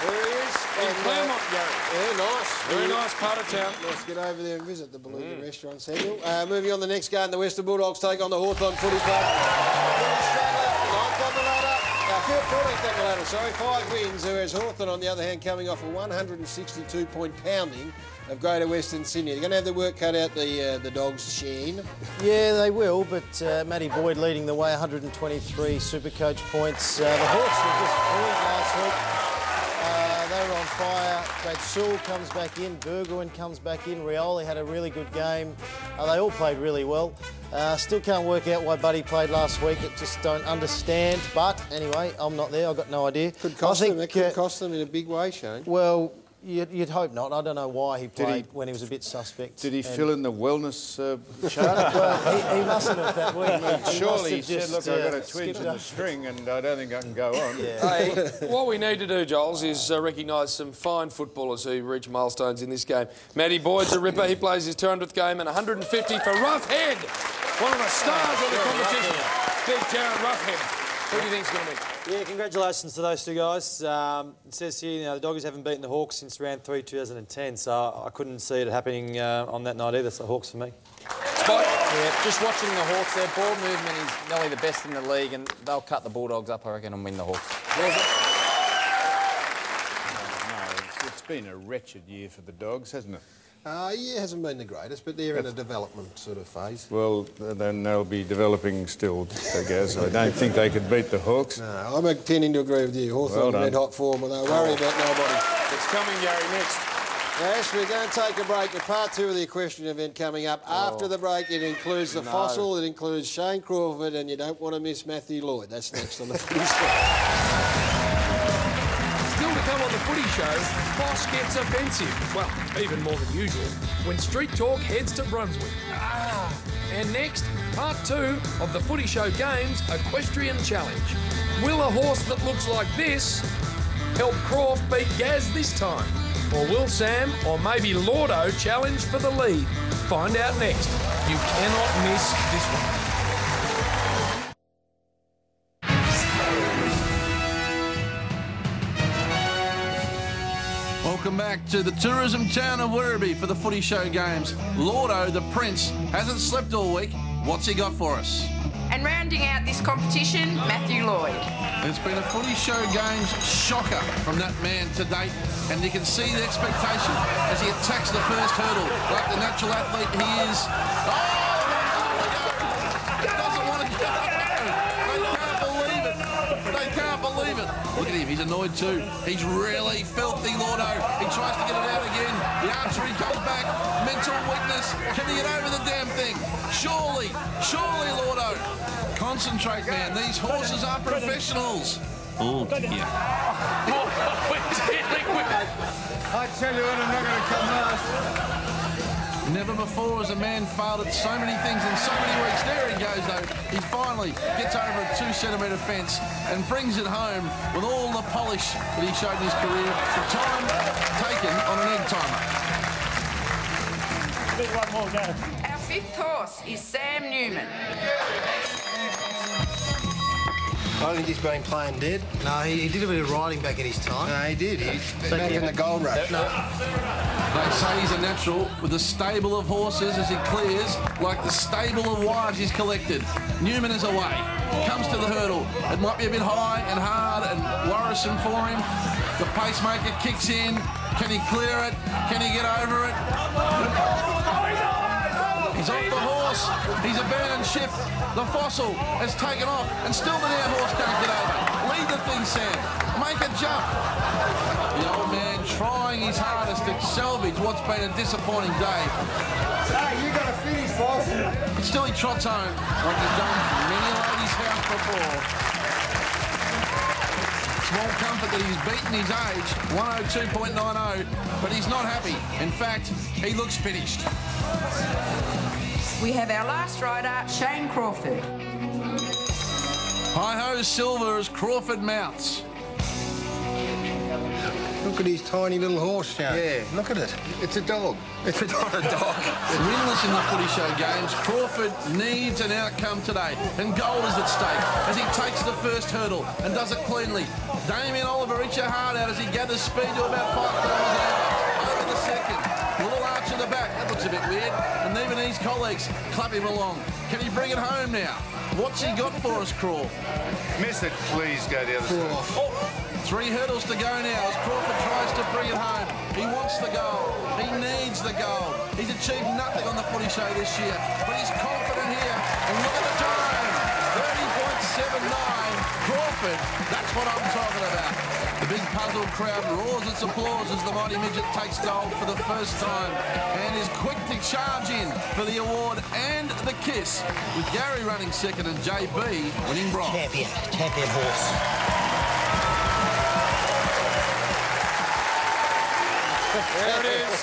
There he is. In Claremont, Gary. Yeah, nice. Very nice part of town. Let's get over there and visit the Beluga restaurant, Samuel. Moving on to the next game, the Western Bulldogs take on the Hawthorn Footy Club. 9th on the ladder. 14th on the ladder, sorry. 5 wins, whereas Hawthorn, on the other hand, coming off a 162-point pounding of Greater Western Sydney. They're going to have their work cut out, the Dogs, Sheen. Yeah, they will, but Matty Boyd leading the way, 123 Supercoach points. The Hawks were just brilliant last week. They were on fire. Brad Sewell comes back in, Burgoyne comes back in, Rioli had a really good game. They all played really well. Still can't work out why Buddy played last week. I just don't understand. But anyway, I'm not there. I've got no idea. Could cost them. It could cost them in a big way, Shane. Well, you'd hope not. I don't know why he played when he was a bit suspect. Did he fill in the wellness chart? Well, he mustn't have that week. Surely he said, look, I've got a twinge in the string and I don't think I can go on. Yeah. Hey, what we need to do, Giles, is recognise some fine footballers who reach milestones in this game. Matty Boyd's a ripper. He plays his 200th game and 150 for Roughhead, one of the stars of the competition. Big Jared Roughhead. Who do you think's going to be? Yeah, congratulations to those two guys. It says here, you know, the Doggies haven't beaten the Hawks since round 3, 2010, so I couldn't see it happening on that night either, so Hawks for me. Yeah, just watching the Hawks, their ball movement is nearly the best in the league, and they'll cut the Bulldogs up, I reckon, and win the Hawks. No, it's been a wretched year for the Dogs, hasn't it? He hasn't been the greatest, but they're in a development sort of phase. Well, then they'll be developing still, Gaz. I don't think they could beat the Hawks. No, I'm tending to agree with you. Hawthorn red hot form, and they'll worry about nobody. It's coming, Gary, next. Yes, we're going to take a break. The part 2 of the equestrian event coming up. After the break, it includes the fossil, it includes Shane Crawford, and you don't want to miss Matthew Lloyd. That's next on the Footy Show. Still to come on the Footy Show, Boss gets offensive. Well, even more than usual, when Street Talk heads to Brunswick. And next, part 2 of the Footy Show Games Equestrian Challenge. Will a horse that looks like this help Croft beat Gaz this time? Or will Sam, or maybe Lordo, challenge for the lead? Find out next. You cannot miss this one. Welcome back to the tourism town of Werribee for the Footy Show Games. Lordo, the Prince, hasn't slept all week. What's he got for us? And rounding out this competition, Matthew Lloyd. It's been a Footy Show Games shocker from that man to date, and you can see the expectation as he attacks the first hurdle like the natural athlete he is. Oh, doesn't want to go. They can't believe it. They can't believe it. Look at him, he's annoyed too. He's really filthy, Lordo. He tries to get it out again. The archery comes back. Mental weakness. Can he get over the damn thing? Surely, Lordo. Concentrate, man. These horses are professionals. Oh, yeah. I tell you what, I'm not going to come last. Never before has a man failed at so many things in so many weeks. There he goes, though. He finally gets over a 2-centimetre fence and brings it home with all the polish that he showed in his career. The time taken on an egg timer. One more, go. Our 5th horse is Sam Newman. I don't think he's been playing dead. No, he did a bit of riding back in his time. No, he did. He's back in the gold rush. No. They say he's a natural with a stable of horses as he clears, like the stable of wives he's collected. Newman is away. Comes to the hurdle. It might be a bit high and hard and worrisome for him. The pacemaker kicks in. Can he clear it? Can he get over it? He's off the horse. He's abandoned ship. The fossil has taken off, and still the damn horse can't get over. Lead the thing, Sam. Make a jump. The old man trying his hardest to salvage what's been a disappointing day. Hey, you got to finish, fossil. But still he trots home like he's done many a lady's house before. Small comfort that he's beaten his age, 102.90, but he's not happy. In fact, he looks finished. We have our last rider, Shane Crawford. Hi-ho silver as Crawford mounts. Look at his tiny little horse, Shane. Yeah, Look at it. it's a dog. It's not a dog. Winless in the Footy Show Games, Crawford needs an outcome today, and gold is at stake as he takes the first hurdle and does it cleanly. Damien Oliver reaches a hard out as he gathers speed to about 5 kilometres an hour. Over the second. Little arch in the back. That looks a bit weird. And even his colleagues clap him along. Can he bring it home now? What's he got for us, Crawford? Miss it, please go the other side. Oh, 3 hurdles to go now as Crawford tries to bring it home. He wants the goal. He needs the goal. He's achieved nothing on the Footy Show this year, but he's confident here. And look at the time, 30.79. Crawford, that's what I'm talking about. The big puzzled crowd roars its applause as the mighty midget takes gold for the first time and is quick to charge in for the award and the kiss, with Gary running second and JB winning bronze. Champion horse. There it is.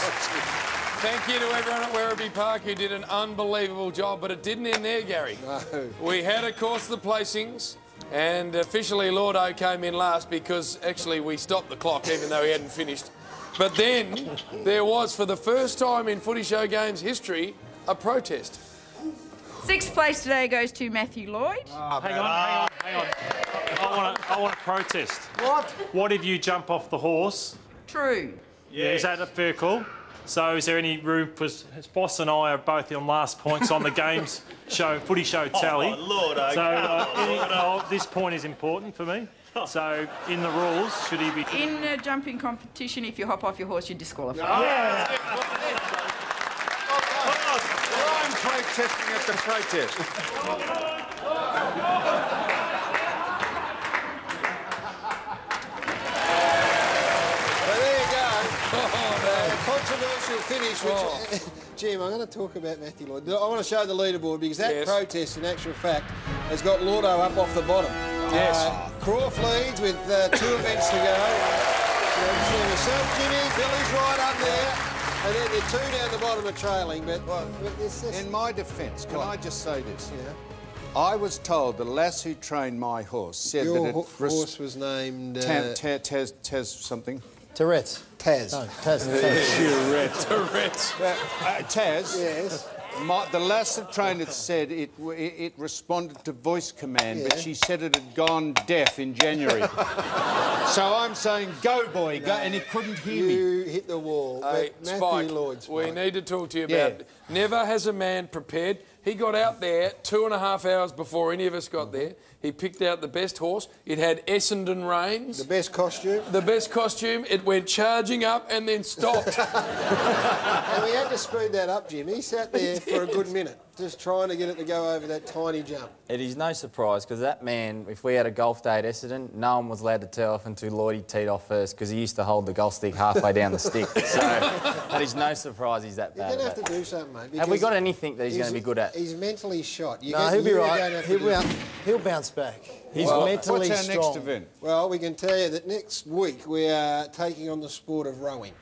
Thank you to everyone at Werribee Park who did an unbelievable job, but it didn't end there, Gary. No. We had, of course, the placings, and officially Lordo came in last because actually we stopped the clock even though he hadn't finished. But then there was, for the first time in Footy Show Games history, a protest. 6th place today goes to Matthew Lloyd. Hang on. I want to protest. What? What if you jump off the horse? True. Yeah, is that a fair call? So is there any room for... Boss and I are both on last points on the games show, Footy Show tally. Oh, Lord, okay. So this point is important for me. So in the rules, should he be... In a jumping competition, if you hop off your horse, you're disqualified. Yeah. protesting at the protest. Well, there you go. A controversial finish, which... Jim, I'm going to talk about Matthew Lloyd. I want to show the leaderboard because that protest, in actual fact, has got Lordo up off the bottom. Yes. Croft leads with 2 events to go. Yourself, Jimmy, Billy's right up there. And then the 2 down the bottom are trailing. But in my defence, can I just say this? Yeah. I was told the lass who trained my horse said your that it horse was named... Taz something. Tourette's. Taz. No, Taz. Tourette's. Taz. Yes. The lass that trained it said it responded to voice command, but she said it had gone deaf in January. So I'm saying, go, boy, go, and he couldn't hear me. You hit the wall. Hey, Matthew Spike, Lloyd, we need to talk to you about... Never has a man prepared. He got out there 2.5 hours before any of us got there. He picked out the best horse. It had Essendon reins. The best costume. The best costume. It went charging up and then stopped. And we had to speed that up, Jim. He sat there for a good minute, just trying to get it to go over that tiny jump. It is no surprise, because that man, if we had a golf day at Essendon, no one was allowed to tee off until Lloydie teed off first, because he used to hold the golf stick halfway down the stick. So that is no surprise he's that bad. You're going to have to do something, mate. Have we got anything that he's going to be good at? He's mentally shot. No, he'll be right. He'll bounce back. He's mentally what's our strong. next event? Well, we can tell you that next week we are taking on the sport of rowing.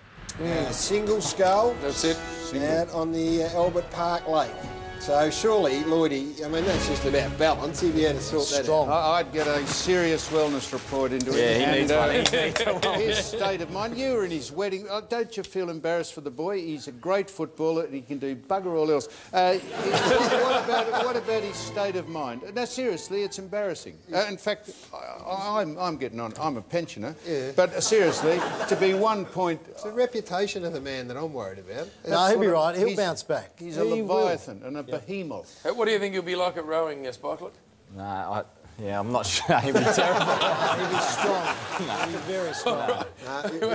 Single scull. That's it. Out on the Albert Park Lake. So surely, Lloydie, I mean, that's just about balance. He'd be able to sort that out. I'd get a serious wellness report into it. Yeah, he needs one. His state of mind. You were in his wedding. Don't you feel embarrassed for the boy? He's a great footballer and he can do bugger all else. What about his state of mind? No, seriously, it's embarrassing. In fact, I'm getting on. I'm a pensioner. Yeah. But seriously, to be 1 point... It's the reputation of the man that I'm worried about. No, he'll be right. He'll bounce back. He's a leviathan and a behemoth. What do you think he'll be like at rowing, Sparklet? No, I'm not sure. He'll be terrible. He'll be strong. He'll be very strong.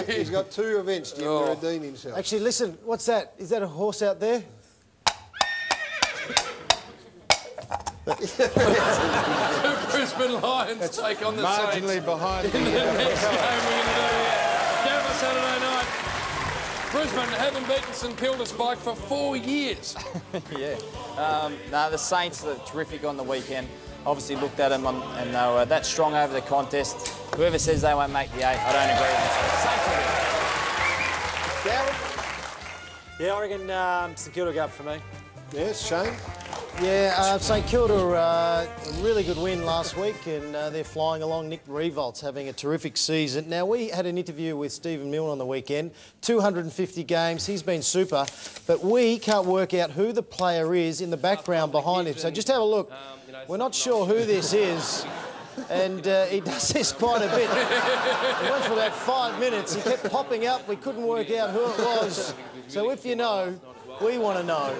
He's got 2 events, Jim, to redeem himself. Actually, listen, what's that? Is that a horse out there? The Brisbane Lions take on the marginally Saints behind. in the next game we're going to do here. Gamma Saturday night. Brisbane haven't beaten St Kilda, Spike, for 4 years. No, the Saints are terrific on the weekend. Obviously looked at them and they were that strong over the contest. Whoever says they won't make the 8, I don't agree with this. Yeah, I reckon St Kilda go up for me. Yes, Shane? Yeah, St Kilda, a really good win last week and they're flying along. Nick Revolt's having a terrific season. Now, we had an interview with Stephen Milne on the weekend, 250 games, he's been super, but we can't work out who the player is in the background behind him. So just have a look. We're not sure who this is. And he does this quite a bit. He went for about 5 minutes. He kept popping up. We couldn't work out who it was. So if you know, we want to know.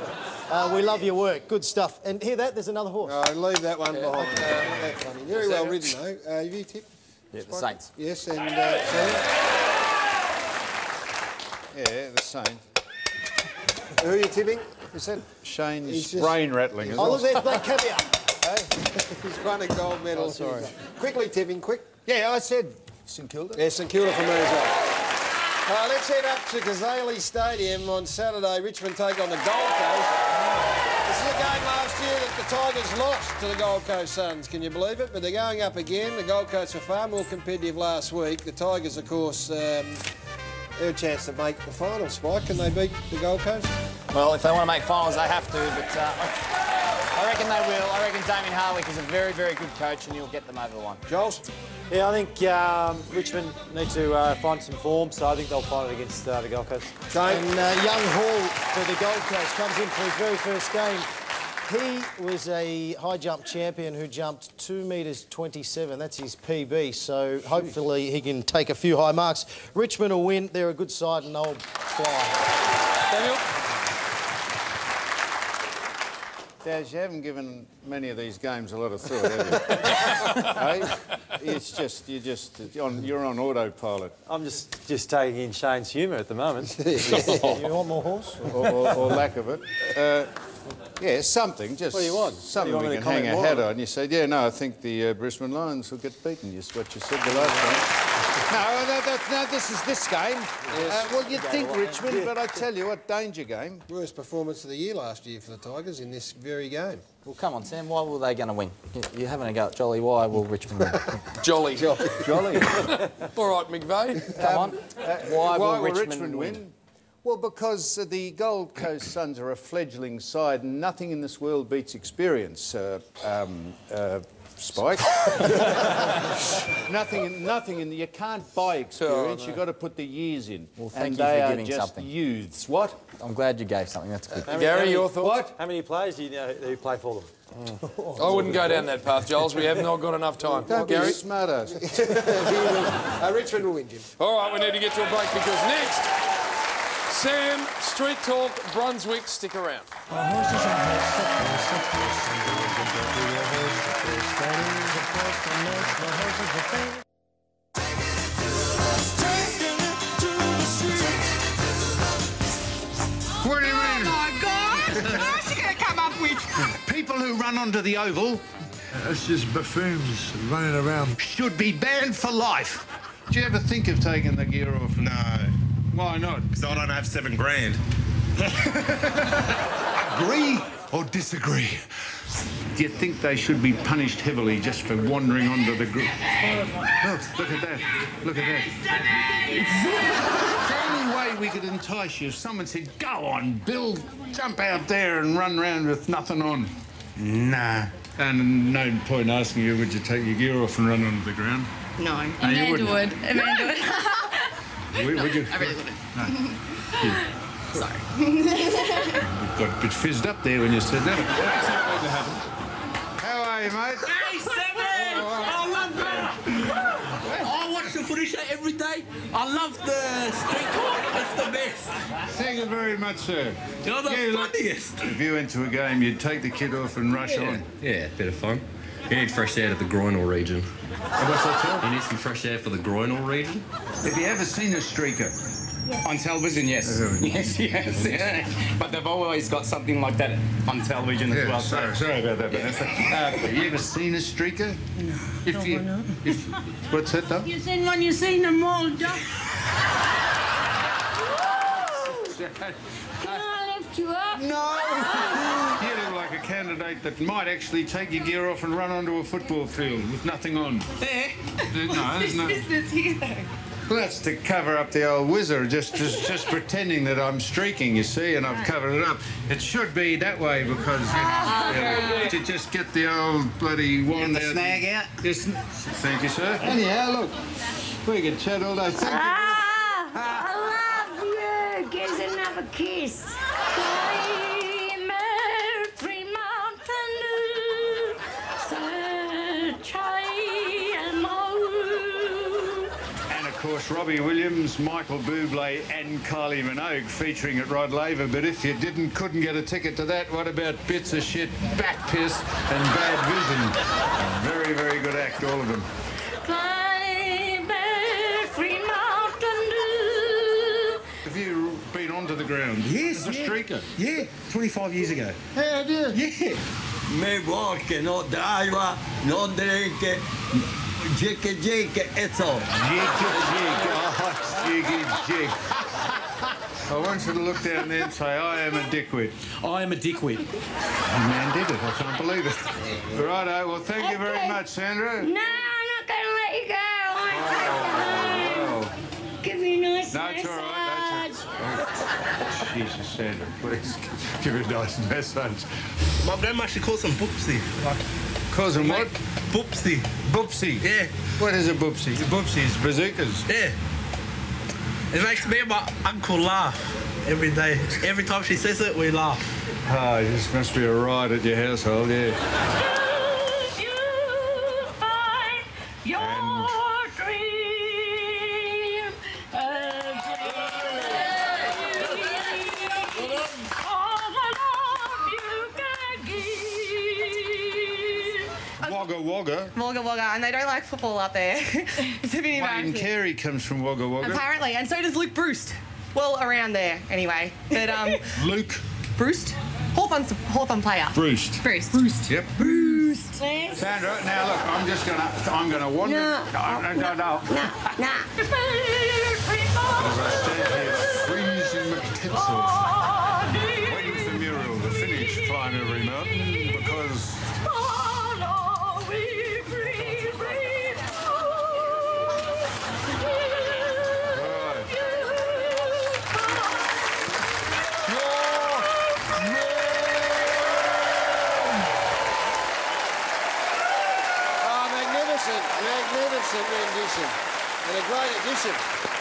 We love your work. Good stuff. And hear that? There's another horse. No, leave that one behind. Not that funny. Very well ridden, though. Have you tipped? Yeah, the Saints. Yes, and Yeah, the Saints. who are you tipping? Is that Shane's brain rattling? Oh, look, there's Black Caviar. He's won a gold medal. Oh, sorry. Quickly tipping, quick. Yeah, I said St Kilda. Yeah, St Kilda for me as well. Let's head up to Kazali Stadium on Saturday. Richmond take on the Gold Coast. This is a game last year that the Tigers lost to the Gold Coast Suns. Can you believe it? But they're going up again. The Gold Coast were far more competitive last week. The Tigers, of course, they're a chance to make the final, Spike. Can they beat the Gold Coast? Well, if they want to make finals, they have to, but I reckon they will. I reckon Damien Hardwick is a very, very good coach and he'll get them over the line. Joel? Yeah, I think Richmond need to find some form, so I think they'll find it against the Gold Coast. And young Hall for the Gold Coast comes in for his very first game. He was a high jump champion who jumped 2 metres 27. That's his PB, so hopefully he can take a few high marks. Richmond will win. They're a good side and they'll fly. Daniel? Daz, you haven't given many of these games a lot of thought, have you? Hey? It's just, you're on autopilot. I'm just taking in Shane's humour at the moment. You want more horse? or lack of it. Yeah, something. Just what do you want? Something we can hang our hat on. You said, yeah, no, I think the Brisbane Lions will get beaten. Is what you said the last time. No, this is this game. Yes. Well, you'd think Richmond, but I tell you what, danger game. Worst performance of the year last year for the Tigers in this very game. Well, come on, Sam. Why were they going to win? You're having a go at Jolly. Why will Richmond win? Jolly. Jolly. All right, McVeigh. Come on. Why will Richmond win? Well, because the Gold Coast Suns are a fledgling side and nothing in this world beats experience, Spike. nothing in the... You can't buy experience, you've got to put the years in. Well, thank you for giving just something. Youths. What? I'm glad you gave something, that's good. Gary, your thoughts? What? How many players do you know who play for them? I wouldn't go down that path, Giles. We have not got enough time. Don't Gary? be smart ass. Richmond will win, Jim. All right, we need to get to a break because next, Sam, Street Talk, Brunswick, stick around. What do you mean? Oh my God! What's she going to come up with? People who run onto the oval, that's just buffoons running around, should be banned for life. Do you ever think of taking the gear off? No. Why not? Because I don't have $7 grand. Agree or disagree? Do you think they should be punished heavily just for wandering onto the group? Look at that. Look at that. The only way we could entice you if someone said, go on, Bill, jump out there and run round with nothing on. Nah. And no point asking you, would you take your gear off and run onto the ground? No. No, you wouldn't. would. Amanda would. Would you? I really wouldn't. No. Yeah. Sorry. You got a bit fizzed up there when you said that. How are you, mate? Hey, Seven! I love that! I watch the Footy show every day. I love the Street Talk. It's the best. Thank you very much, sir. You're the funniest. If you went to a game, you'd take the kid off and rush on. Yeah, bit of fun. You need fresh air to the groinal region. What's that, sir? You need some fresh air for the groinal region. Have you ever seen a streaker? Yes. On television, yes. Yes. But they've always got something like that on television as well. Sorry about that, Vanessa. Have you ever seen a streaker? No. What's that, though? You seen one, you seen them all, Doc. Can I lift you up? No! You look like a candidate that might actually take your gear off and run onto a football field with nothing on. Eh? No, there's no... business here, though? Well, that's to cover up the old wizard, just pretending that I'm streaking, you see, and I've covered it up. It should be that way because to just get the old bloody wand out. Get the snag out. Yes. Thank you, sir. Anyhow, look, we can chat all day. Thank you. I love you. Give another kiss. Of course, Robbie Williams, Michael Bublé and Kylie Minogue featuring at Rod Laver, but if you couldn't get a ticket to that, what about Bits of Shit, Back Piss and Bad Vision? Very, very good act, all of them. Have you been onto the ground? Yes, As a streaker? Yeah, 25 years ago. Have you? Yeah. Me walking, no driver, no drinking. Jiggy, it's all. Jiggy. I want you to look down there and say, I am a dickwit. I am a dickwit. The man did it. I can't believe it. Righto. Well, thank you very much, Sandra. No, I'm not going to let you go. Give me a nice massage. It's all right. Oh, Jesus, Sandra, please give me a nice massage. My grandma actually calls them boopsy. Calls them what? Boopsy. Boopsy? Yeah. What is a boopsy? A boopsy is bazookas. Yeah. It makes me and my uncle laugh every day. Every time she says it, we laugh. Ah, this must be a ride at your household, yeah. Wagga Wagga, and they don't like football up there. It's a bit embarrassing. Wayne Carey comes from Wagga Wagga. Apparently, and so does Luke Bruce. Well, around there, anyway. But Luke Bruce. Hawthorn player. Bruce. Bruce. Yep. Bruce. Sandra, now look, I'm gonna wander. No. Nah. As I stand here freezing my tits off, waiting for Muriel to finish climbing every mountain because. Magnificent rendition and a great addition.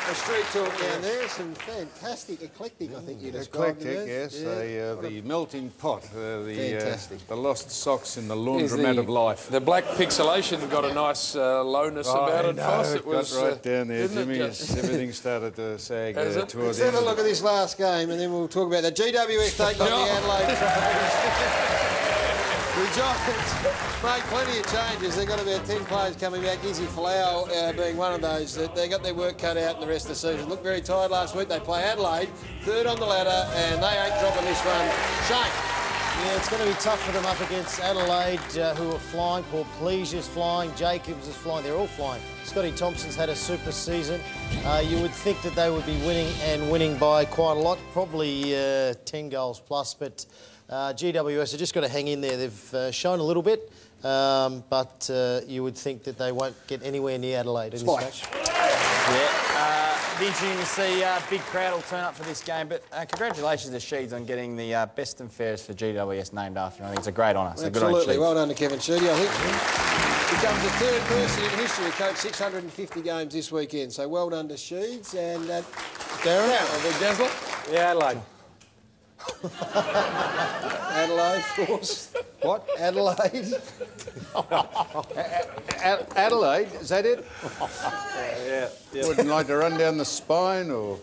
A street talk down there, some fantastic eclectic, I think you described it Eclectic, as. yes. The melting pot, Fantastic. the lost socks in the laundromat of life. The black pixelation got a nice lowness about it. Foss. It got was right down there, didn't Jimmy. it? Everything started to sag towards Let's the have end. a look at this last game and then we'll talk about the GWS take on the Adelaide Crows. The Giants made plenty of changes. They've got about 10 players coming back. Izzy Folau being one of those. They got their work cut out in the rest of the season. Looked very tired last week. They play Adelaide, third on the ladder, and they ain't dropping this one. Shane. Yeah, it's going to be tough for them up against Adelaide, who are flying. Paul Pleasure's flying. Jacobs is flying. They're all flying. Scotty Thompson's had a super season. You would think that they would be winning by quite a lot, probably 10 goals plus, but GWS are just got to hang in there. They've shown a little bit, but you would think that they won't get anywhere near Adelaide in this match. Yeah, it'll be interesting to see. Big crowd will turn up for this game, but congratulations to Sheeds on getting the best and fairest for GWS named after him. I think it's a great honour. So Absolutely, well done to Kevin Sheedy. I think becomes the third person in history to coach 650 games this weekend. So well done to Sheeds and Darren. A big dazzler. Yeah, Adelaide. Adelaide, of course. What? Adelaide? Adelaide, is that it? Yeah. Wouldn't like to run down the spine or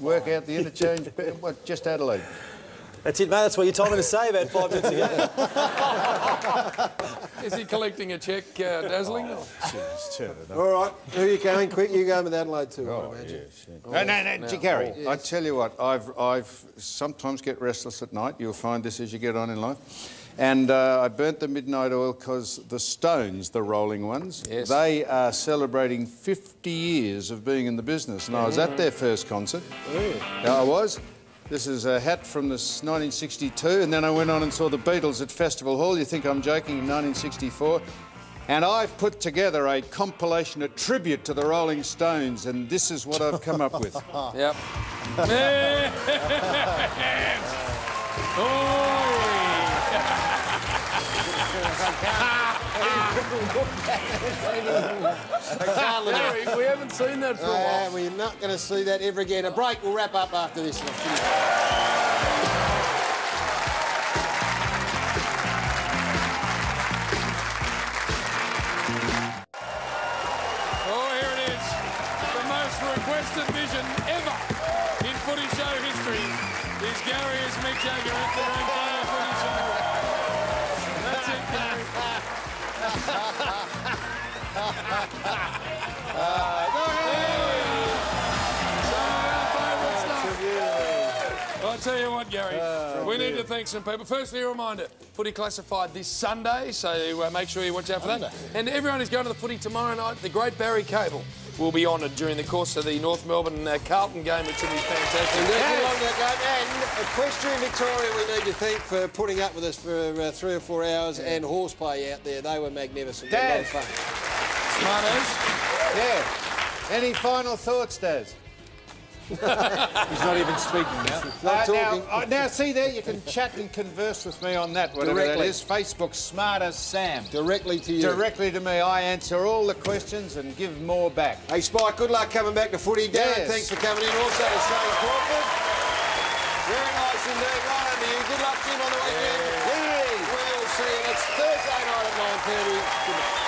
work out the interchange. What, just Adelaide? That's it, mate. That's what you told me to say about 5 minutes ago. Is he collecting a cheque, Dazzling? All right, who are you going? Quick, you going with Adelaide too, I imagine. No, Gary, I tell you what, I've sometimes get restless at night. You'll find this as you get on in life. And I burnt the midnight oil because the Stones, the rolling ones, they are celebrating 50 years of being in the business. And I was at their first concert. I was. This is a hat from this 1962, and then I went on and saw the Beatles at Festival Hall. You think I'm joking? In 1964. And I've put together a compilation, a tribute to the Rolling Stones, and this is what I've come up with. Yep. We haven't seen that for a while. We're not going to see that ever again. A break. We'll wrap up after this. Requested vision ever in Footy Show history is Gary as Mick Jagger at their own final Footy Show. That's it, Gary. I'll tell you what, Gary, we need to thank some people. Firstly, a reminder, Footy Classified this Sunday, so make sure you watch out for that. And everyone who's going to the Footy tomorrow night, the Great Barry Cable will be honoured during the course of the North Melbourne Carlton game, which will be fantastic. And Equestrian Victoria, we need to thank for putting up with us for 3 or 4 hours, and horseplay out there. They were magnificent. Daz. A lot of fun. Smartos? Yeah. Any final thoughts, Daz? He's not even speaking now. Now, see there, you can chat and converse with me on that, whatever that is. Facebook, Smart as Sam. Directly to you. Directly to me. I answer all the questions and give more back. Hey, Spike, good luck coming back to footy. Darren, thanks for coming in. Also to Shane Crawford. Very nice indeed. Right under you. Good luck, Jim, on the weekend. We'll see you. It's Thursday night at 9:30. Good night.